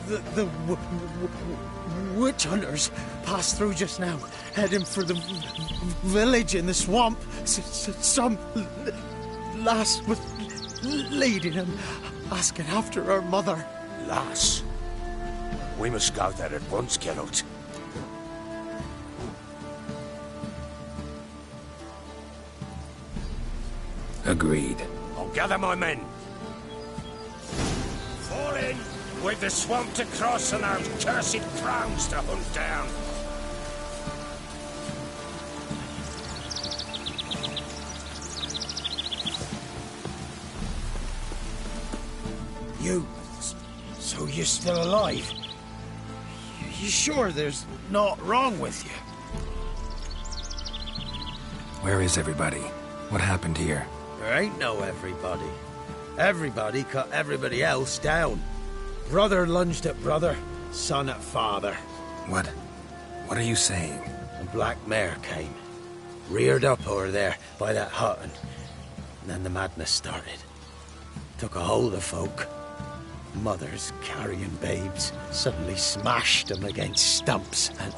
The witch hunters passed through just now, heading for the village in the swamp. Some lass was leading them, asking after her mother. Lass? We must go there at once, Geralt. Agreed. I'll gather my men. Fall in! With the swamp to cross and those cursed crows to hunt down. You... so you're still alive? You sure there's naught wrong with you? Where is everybody? What happened here? There ain't no everybody. Everybody cut everybody else down. Brother lunged at brother, son at father. What? What are you saying? A black mare came, reared up over there by that hut, and then the madness started. Took a hold of folk. Mothers carrying babes suddenly smashed them against stumps, and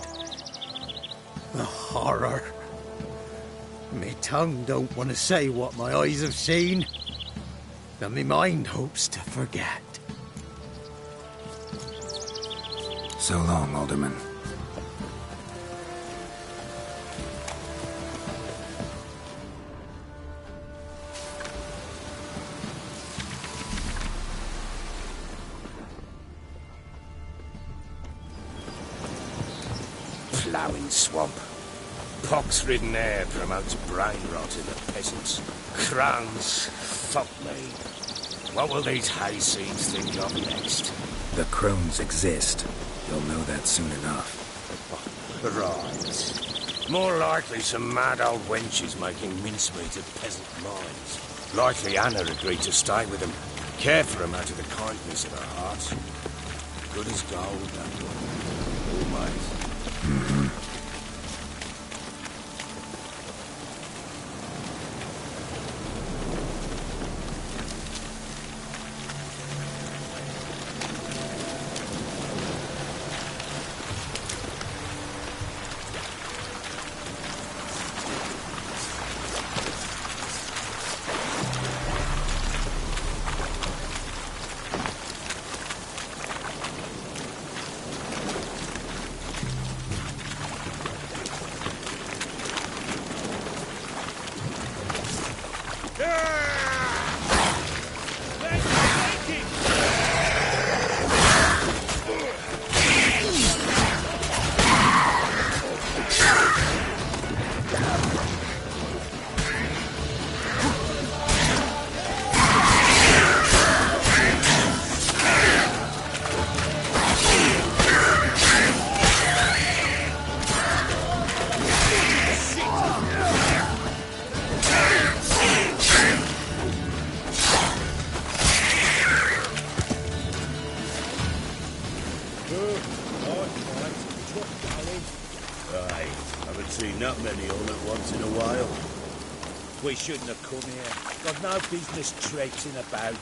the horror. Me tongue don't want to say what my eyes have seen, and me mind hopes to forget. So long, Alderman. Ploughing swamp. Pox-ridden air promotes brain rot in the peasants. Crowns, fuck me. What will these hayseeds think of next? The crones exist. You'll know that soon enough. Right. More likely some mad old wenches making mincemeat of peasant minds. Likely Anna agreed to stay with them. Care for them out of the kindness of her heart. Good as gold, that one. Always. Mm-hmm. We shouldn't have come here. Got no business traipsing about.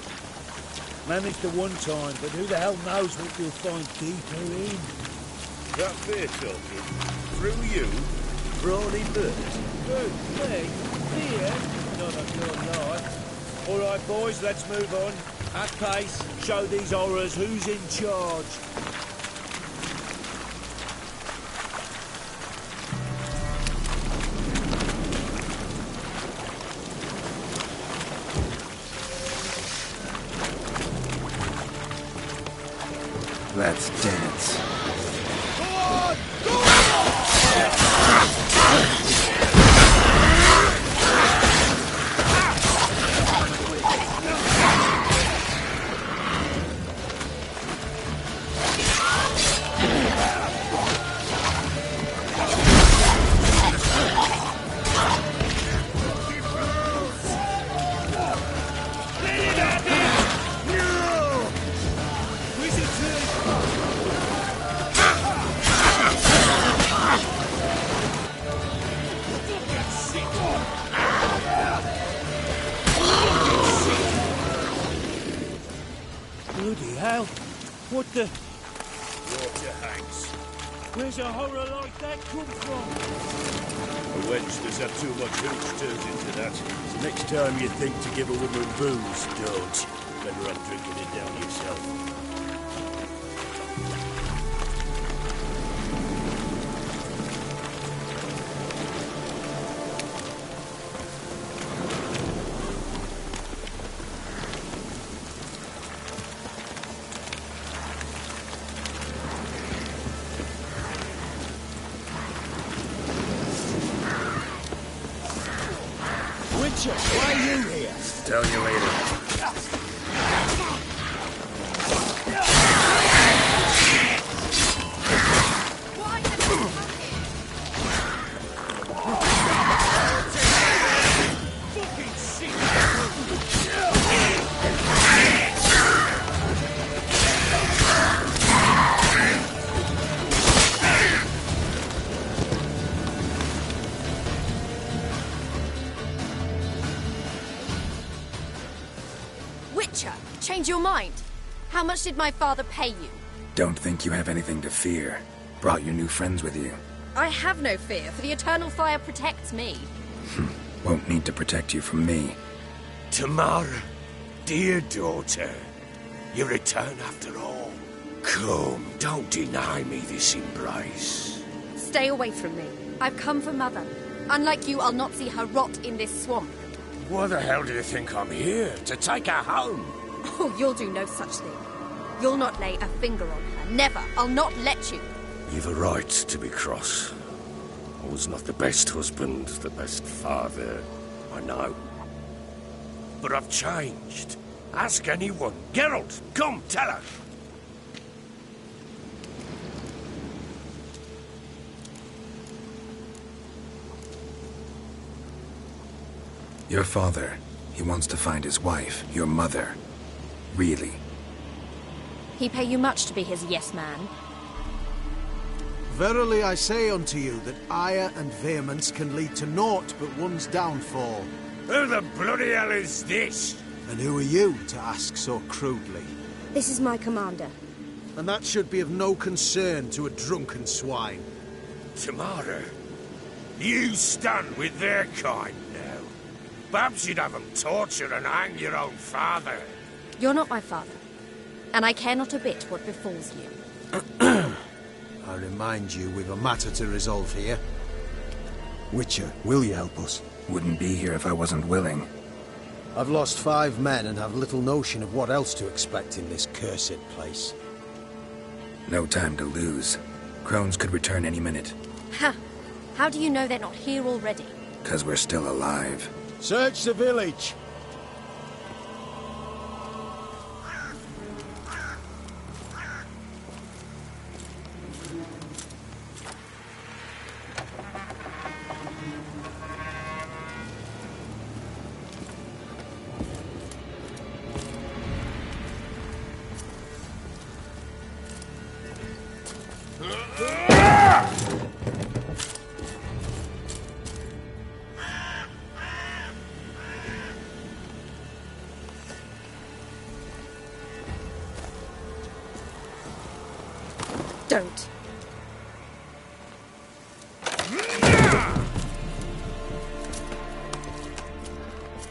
Managed the one time, but who the hell knows what you'll find deeper in? That fair talking? Through you? Brawny bird? Who? Me? Here? None of your life. All right, boys, let's move on. At pace, show these horrors who's in charge. Let's dance. Go on! Go Bloody hell. What the... Water hanks. Where's a horror like that come from? A wench that's had too much hooch turns into that. So next time you think to give a woman booze, don't. Better off drinking it down yourself. Why are you here? Tell you later. Change your mind. How much did my father pay you? Don't think you have anything to fear. Brought your new friends with you. I have no fear, for the eternal fire protects me. Won't need to protect you from me. Tamara, dear daughter, you return after all. Come, don't deny me this embrace. Stay away from me. I've come for Mother. Unlike you, I'll not see her rot in this swamp. Why the hell do you think I'm here? To take her home? Oh, you'll do no such thing. You'll not lay a finger on her. Never. I'll not let you. You've a right to be cross. I was not the best husband, the best father, I know. But I've changed. Ask anyone. Geralt, come, tell her. Your father, he wants to find his wife, your mother. Really? He pay you much to be his yes-man? Verily I say unto you that ire and vehemence can lead to naught but one's downfall. Who the bloody hell is this? And who are you to ask so crudely? This is my commander. And that should be of no concern to a drunken swine. Tamara, you stand with their kind now. Perhaps you'd have them torture and hang your own father. You're not my father, and I care not a bit what befalls you. I remind you, we've a matter to resolve here. Witcher, will you help us? Wouldn't be here if I wasn't willing. I've lost 5 men and have little notion of what else to expect in this cursed place. No time to lose. Crones could return any minute. Ha! How do you know they're not here already? 'Cause we're still alive. Search the village! Don't.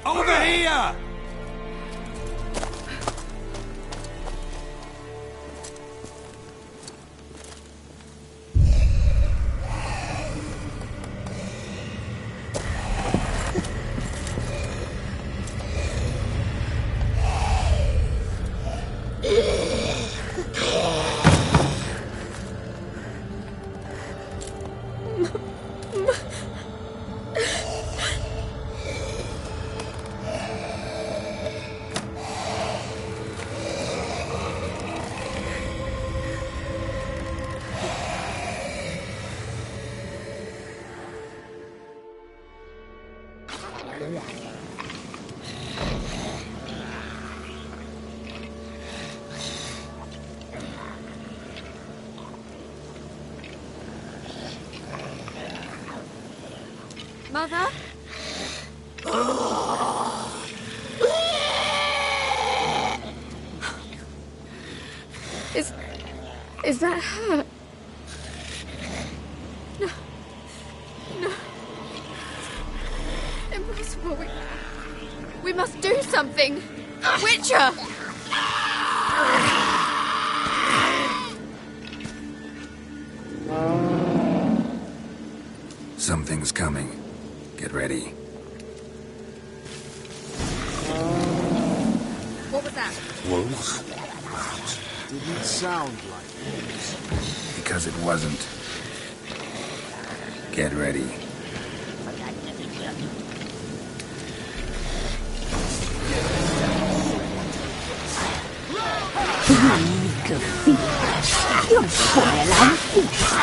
Over here! Mother? Is that her? No. No. Impossible. We must do something. Witcher! Something's coming. Get ready. What was that? Wolves? Didn't sound like wolves. Because it wasn't. Get ready. You'll spoil our feast.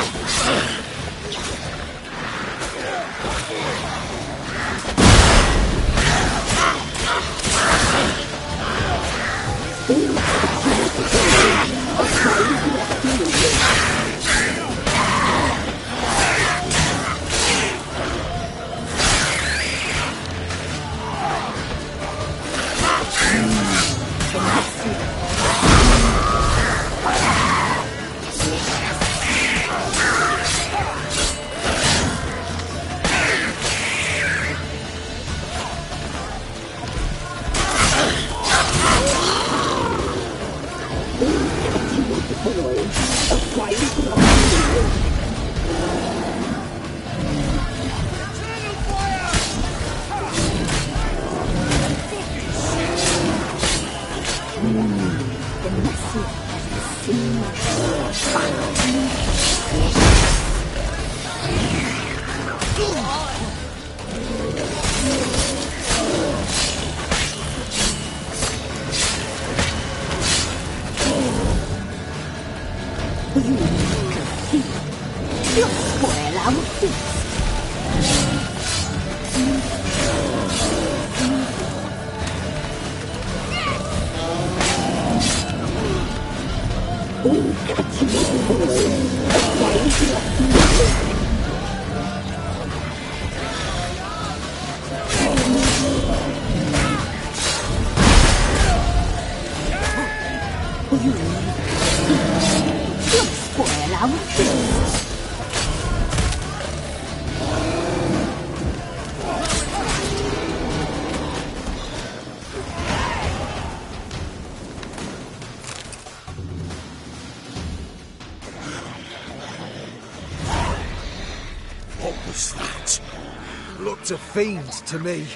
Lots of fiends to me.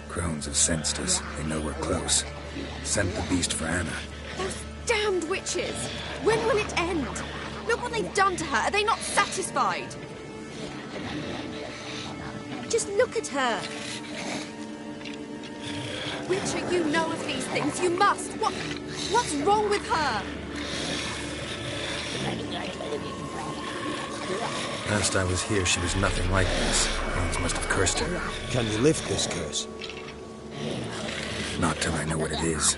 Crones have sensed us. They know we're close. Sent the beast for Anna. Those damned witches! When will it end? Look what they've done to her. Are they not satisfied? Just look at her. Witcher, you know of these things. You must. What's wrong with her? Last I was here, she was nothing like this. Crones must have cursed her. Can you lift this curse? Not till I know what it is.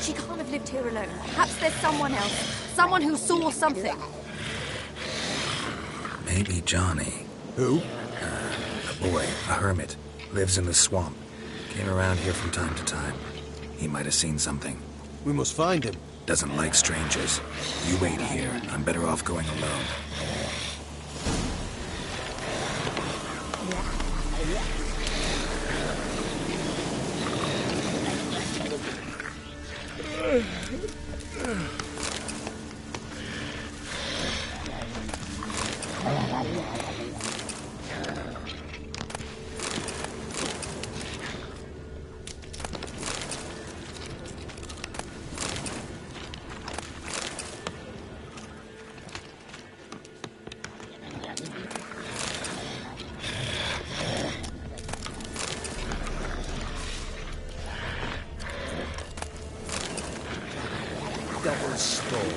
She can't have lived here alone. Perhaps there's someone else. Someone who saw something. Maybe Johnny. Who? A boy, a hermit. Lives in the swamp. Came around here from time to time. He might have seen something. We must find him. Doesn't like strangers. You wait here. I'm better off going alone. Double storm.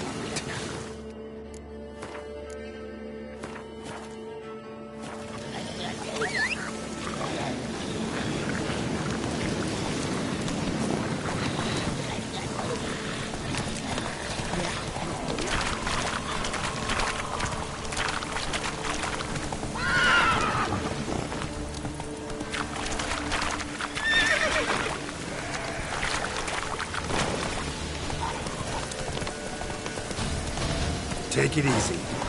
Take it easy.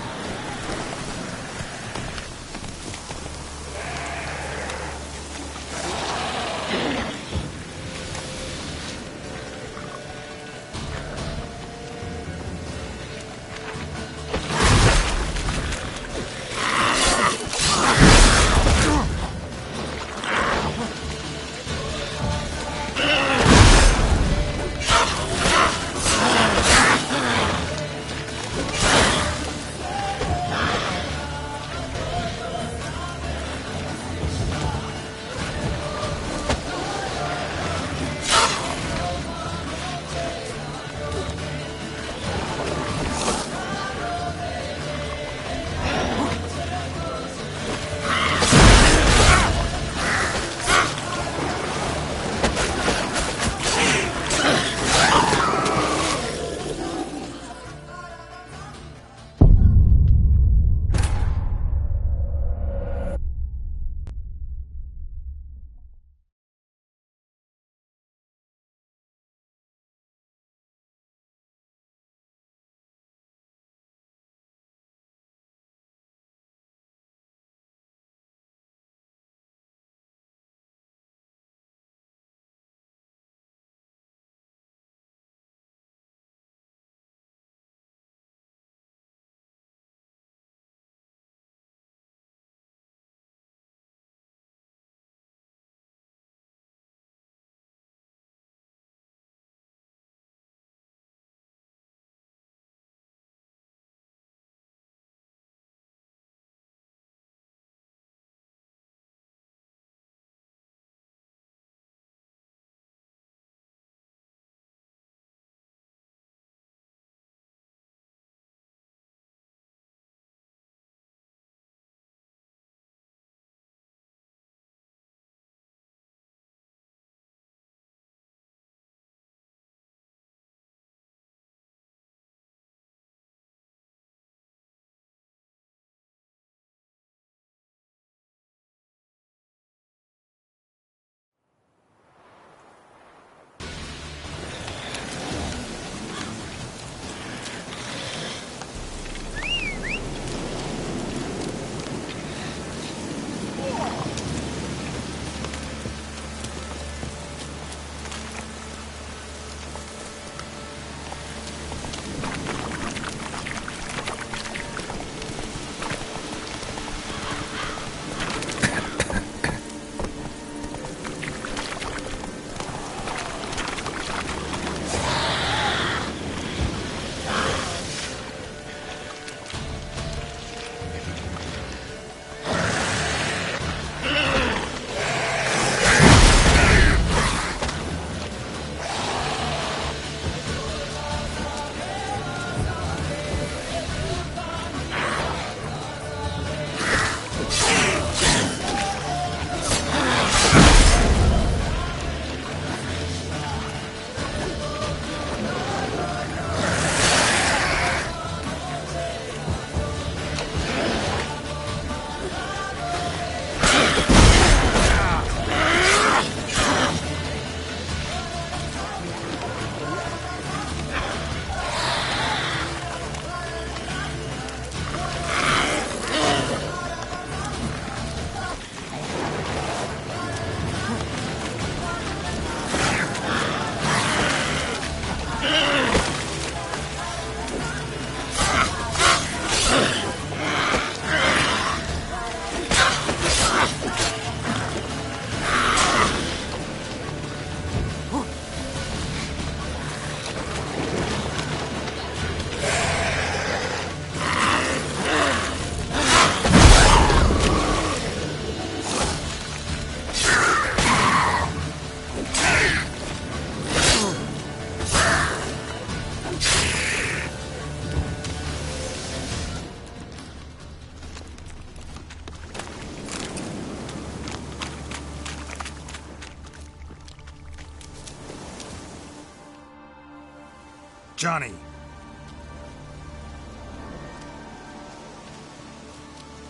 Johnny!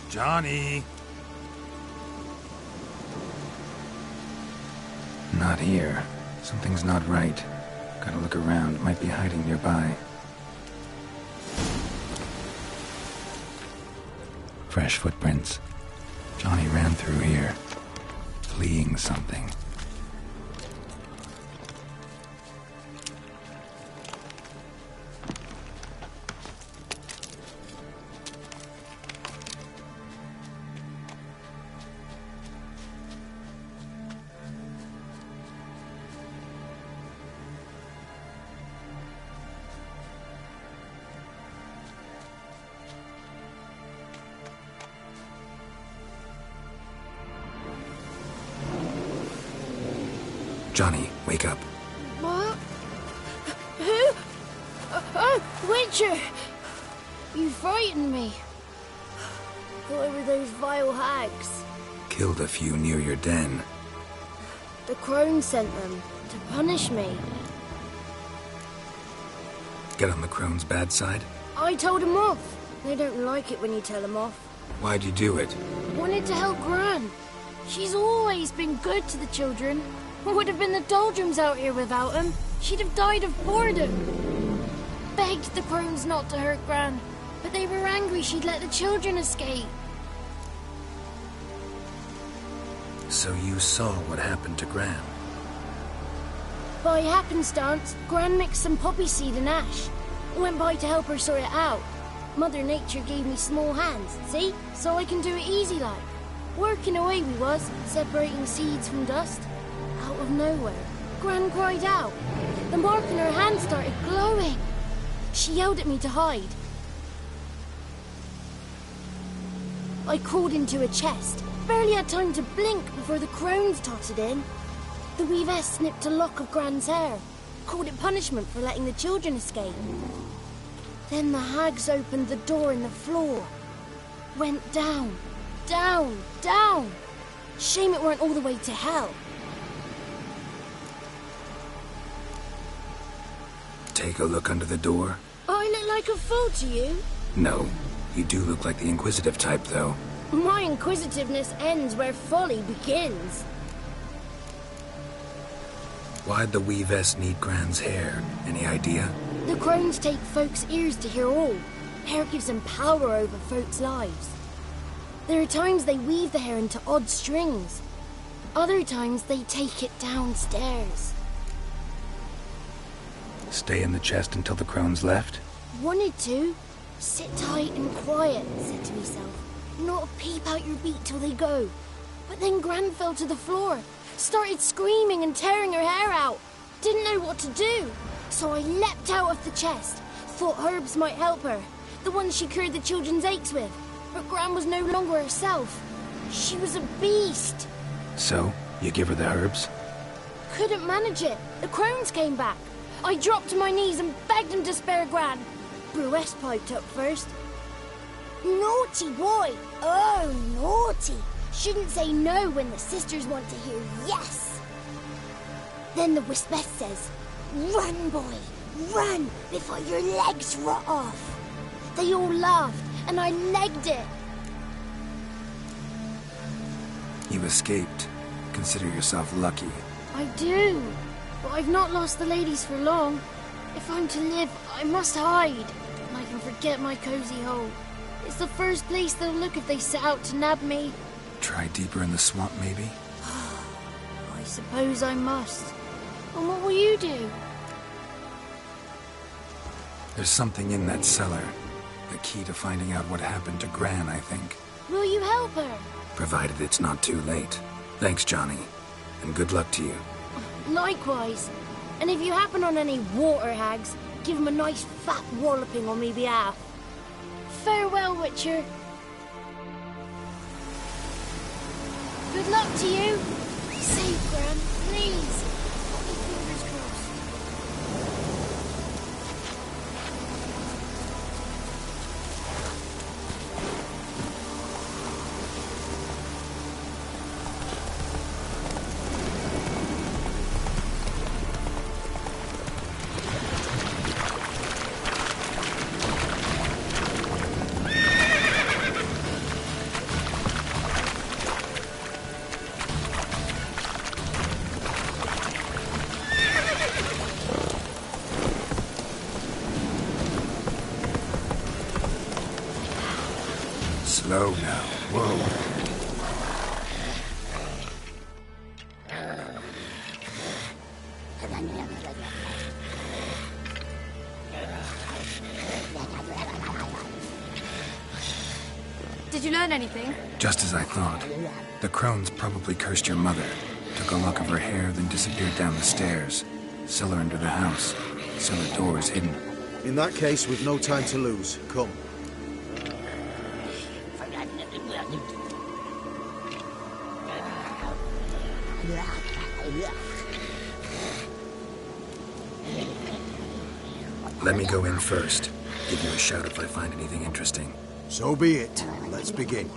Johnny! Not here. Something's not right. Gotta look around. Might be hiding nearby. Fresh footprints. Johnny ran through here, fleeing something. Johnny, wake up. What? Who? Oh, Witcher! You frightened me. Thought were those vile hags. Killed a few near your den. The crone sent them to punish me. Get on the crone's bad side? I told them off. They don't like it when you tell them off. Why'd you do it? Wanted to help Gran. She's always been good to the children. Would have been the doldrums out here without him. She'd have died of boredom. Begged the crones not to hurt Gran, but they were angry she'd let the children escape. So you saw what happened to Gran? By happenstance, Gran mixed some poppy seed and ash. Went by to help her sort it out. Mother Nature gave me small hands, see? So I can do it easy like. Working away we was, separating seeds from dust. Out of nowhere, Gran cried out. The mark in her hand started glowing. She yelled at me to hide. I crawled into a chest. Barely had time to blink before the crones totted in. The weavess snipped a lock of Gran's hair. Called it punishment for letting the children escape. Then the hags opened the door in the floor. Went down, down, down. Shame it weren't all the way to hell. Take a look under the door. I look like a fool to you? No. You do look like the inquisitive type, though. My inquisitiveness ends where folly begins. Why'd the weavess need Gran's hair? Any idea? The crones take folks' ears to hear all. Hair gives them power over folks' lives. There are times they weave the hair into odd strings. Other times they take it downstairs. Stay in the chest until the crones left? Wanted to. Sit tight and quiet, said to myself. Not a peep out your beat till they go. But then Gran fell to the floor. Started screaming and tearing her hair out. Didn't know what to do. So I leapt out of the chest. Thought herbs might help her. The ones she cured the children's aches with. But Gran was no longer herself. She was a beast. So, you give her the herbs? Couldn't manage it. The crones came back. I dropped to my knees and begged him to spare Gran. Bruess piped up first. Naughty boy! Oh, naughty! Shouldn't say no when the sisters want to hear yes! Then the Wispess says, run, boy, run, before your legs rot off. They all laughed, and I legged it. You escaped. Consider yourself lucky. I do, but I've not lost the ladies for long. If I'm to live, I must hide, and I can forget my cozy hole. It's the first place they'll look if they set out to nab me. Try deeper in the swamp, maybe? I suppose I must. And what will you do? There's something in that cellar. The key to finding out what happened to Gran, I think. Will you help her? Provided it's not too late. Thanks, Johnny. And good luck to you. Likewise. And if you happen on any water hags, give them a nice fat walloping on me behalf. Farewell, Witcher. Good luck to you. Be safe, Gran, please. Got my fingers crossed. Slow now. Whoa. Did you learn anything? Just as I thought. The crones probably cursed your mother, took a lock of her hair, then disappeared down the stairs. Cellar under the house. Cellar doors hidden. In that case, we've no time to lose. Come. Let me go in first. Give you a shout if I find anything interesting. So be it. Let's begin.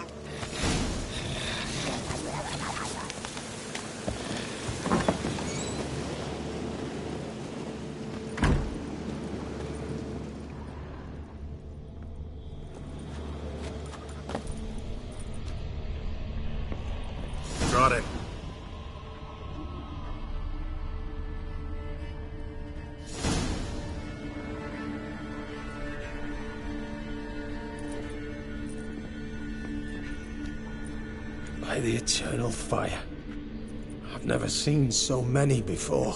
Got it. By the eternal fire. I've never seen so many before.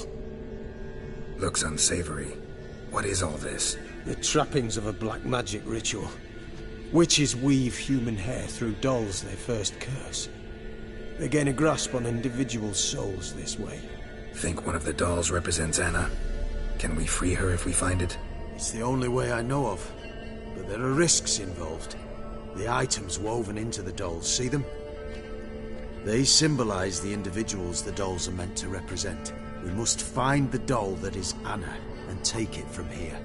Looks unsavory. What is all this? The trappings of a black magic ritual. Witches weave human hair through dolls they first curse. They gain a grasp on individual souls this way. Think one of the dolls represents Anna? Can we free her if we find it? It's the only way I know of. But there are risks involved. The items woven into the dolls, see them? They symbolize the individuals the dolls are meant to represent. We must find the doll that is Anna and take it from here.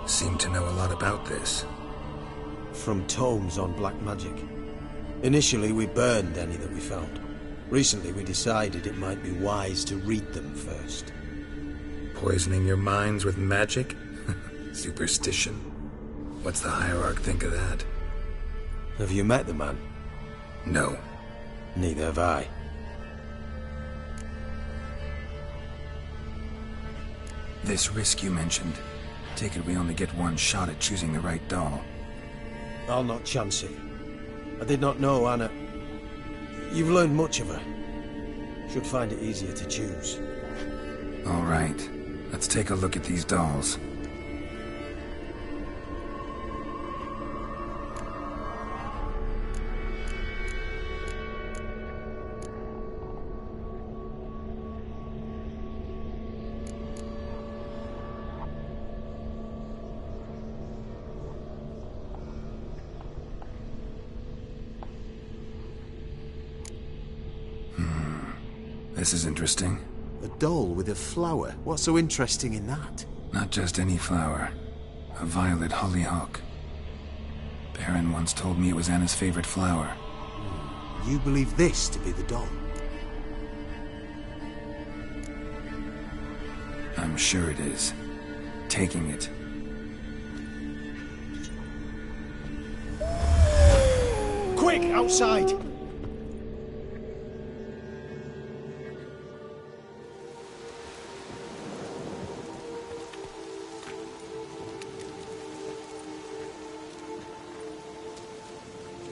Seem to know a lot about this. From tomes on black magic. Initially, we burned any that we found. Recently, we decided it might be wise to read them first. Poisoning your minds with magic? Superstition? What's the hierarch think of that? Have you met the man? No. Neither have I. This risk you mentioned. Take it we only get one shot at choosing the right doll. I'll not chance it. I did not know Anna. You've learned much of her. Should find it easier to choose. All right. Let's take a look at these dolls. This is interesting. A doll with a flower? What's so interesting in that? Not just any flower. A violet hollyhock. Baron once told me it was Anna's favorite flower. You believe this to be the doll? I'm sure it is. Taking it. Quick, outside!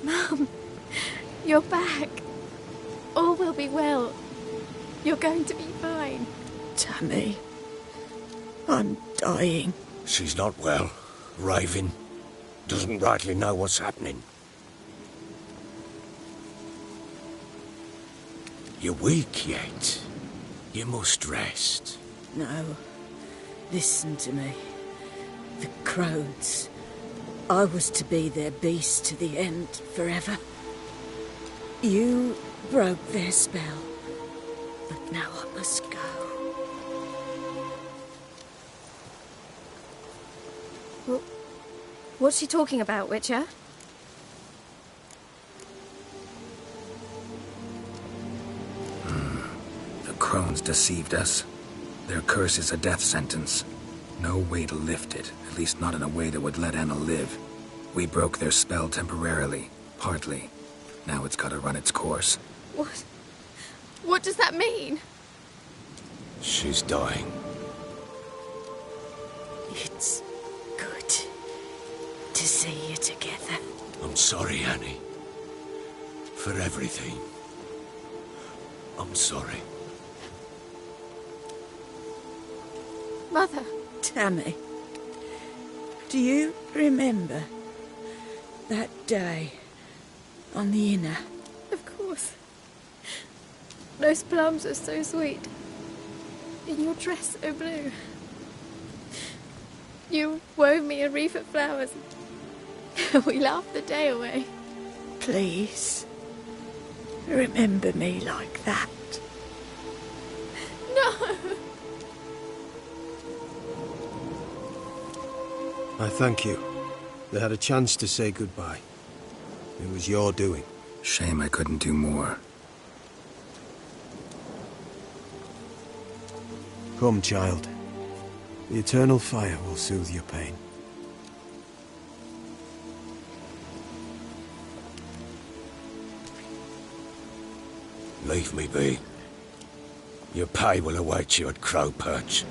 Mum, you're back. All will be well. You're going to be fine. Tammy, I'm dying. She's not well. Raving. Doesn't rightly know what's happening. You're weak yet. You must rest. No. Listen to me. The crones. I was to be their beast to the end, forever. You broke their spell. But now I must go. Well, what's she talking about, Witcher? The crones deceived us. Their curse is a death sentence. No way to lift it, at least not in a way that would let Anna live. We broke their spell temporarily, partly. Now it's gotta run its course. What? What does that mean? She's dying. It's good to see you together. I'm sorry, Annie. For everything. I'm sorry. Mother. Tammy, do you remember that day on the Inner? Of course. Those plums are so sweet. In your dress so blue. You wove me a wreath of flowers. We laughed the day away. Please, remember me like that. No! I thank you. They had a chance to say goodbye. It was your doing. Shame I couldn't do more. Come, child. The eternal fire will soothe your pain. Leave me be. Your pay will await you at Crow Perch.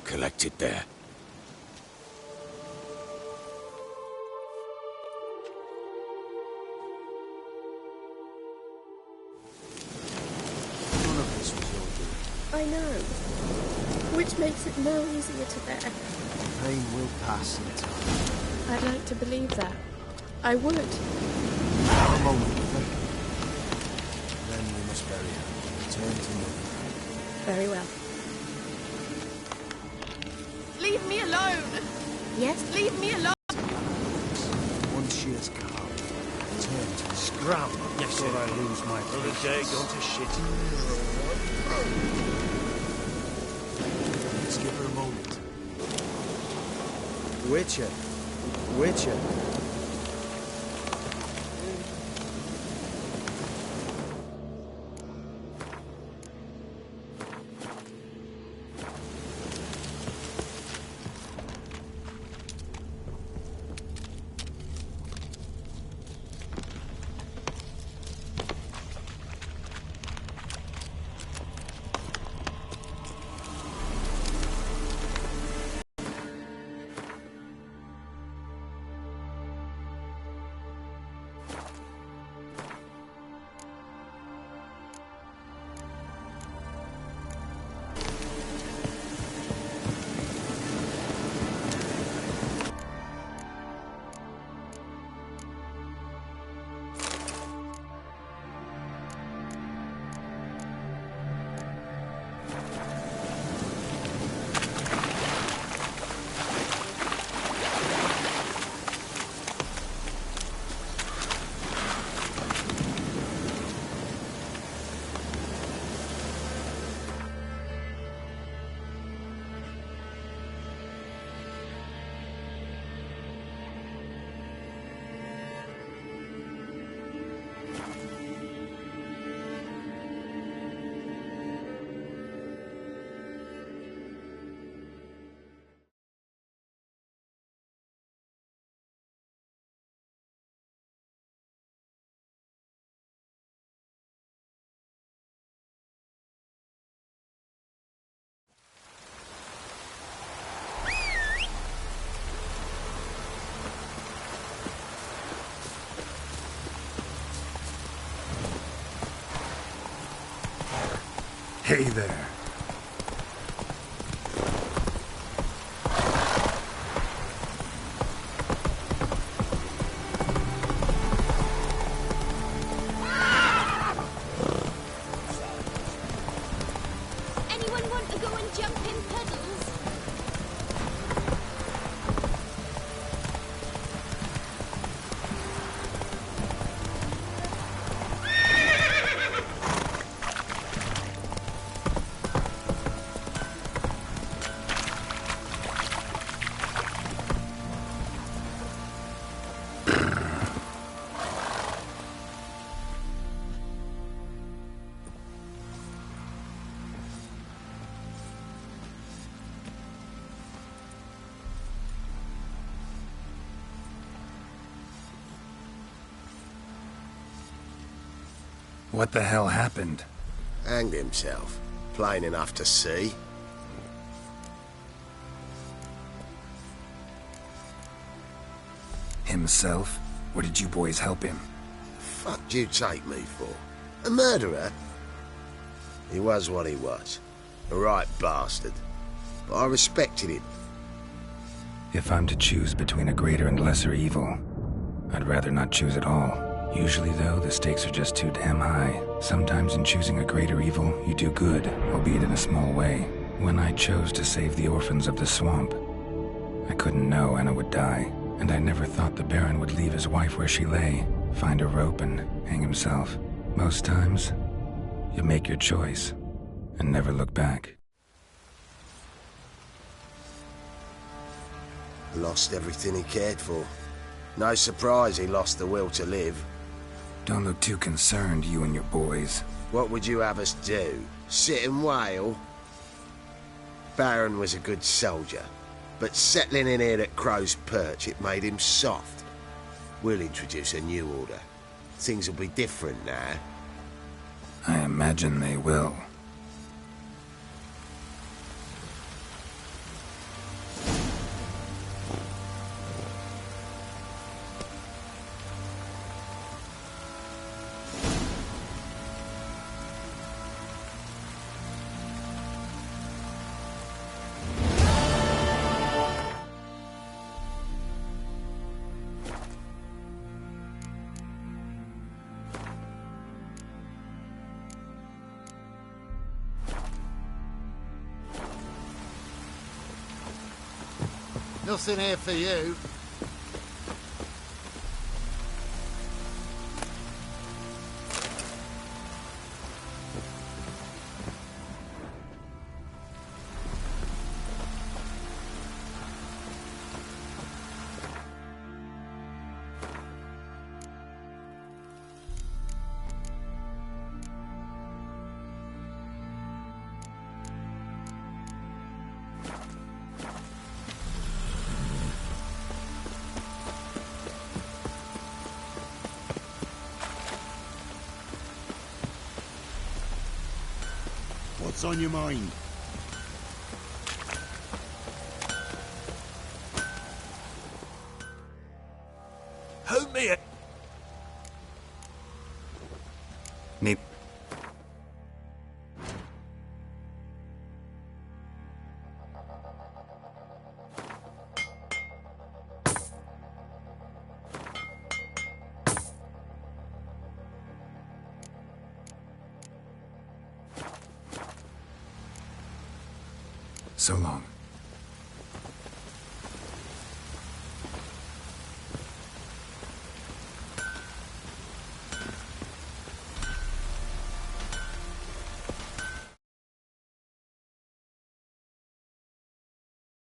Collect it there. None of this was your doing. I know. Which makes it more easier to bear. Pain will pass in time. I'd like to believe that. I would. A moment, Mother. Then we must bury her. Return to Mother. Very well. Leave me alone! Yes, leave me alone! Once she has calmed, return to scram before I lose my patience. Gone to shit. Let's give her a moment. Witcher. Witcher. Hey there. Anyone want to go and jump in puddles? What the hell happened? Hanged himself. Plain enough to see. Himself? Or did you boys help him? Fuck do you take me for? A murderer? He was what he was. A right bastard. But I respected him. If I'm to choose between a greater and lesser evil, I'd rather not choose at all. Usually, though, the stakes are just too damn high. Sometimes in choosing a greater evil, you do good, albeit in a small way. When I chose to save the orphans of the swamp, I couldn't know Anna would die, and I never thought the Baron would leave his wife where she lay, find a rope and hang himself. Most times, you make your choice and never look back. Lost everything he cared for. No surprise he lost the will to live. Don't look too concerned, you and your boys. What would you have us do? Sit and wail? Baron was a good soldier, but settling in here at Crow's Perch, it made him soft. We'll introduce a new order. Things will be different now. I imagine they will. Nothing here for you. What's on your mind? Help me! Need... So long.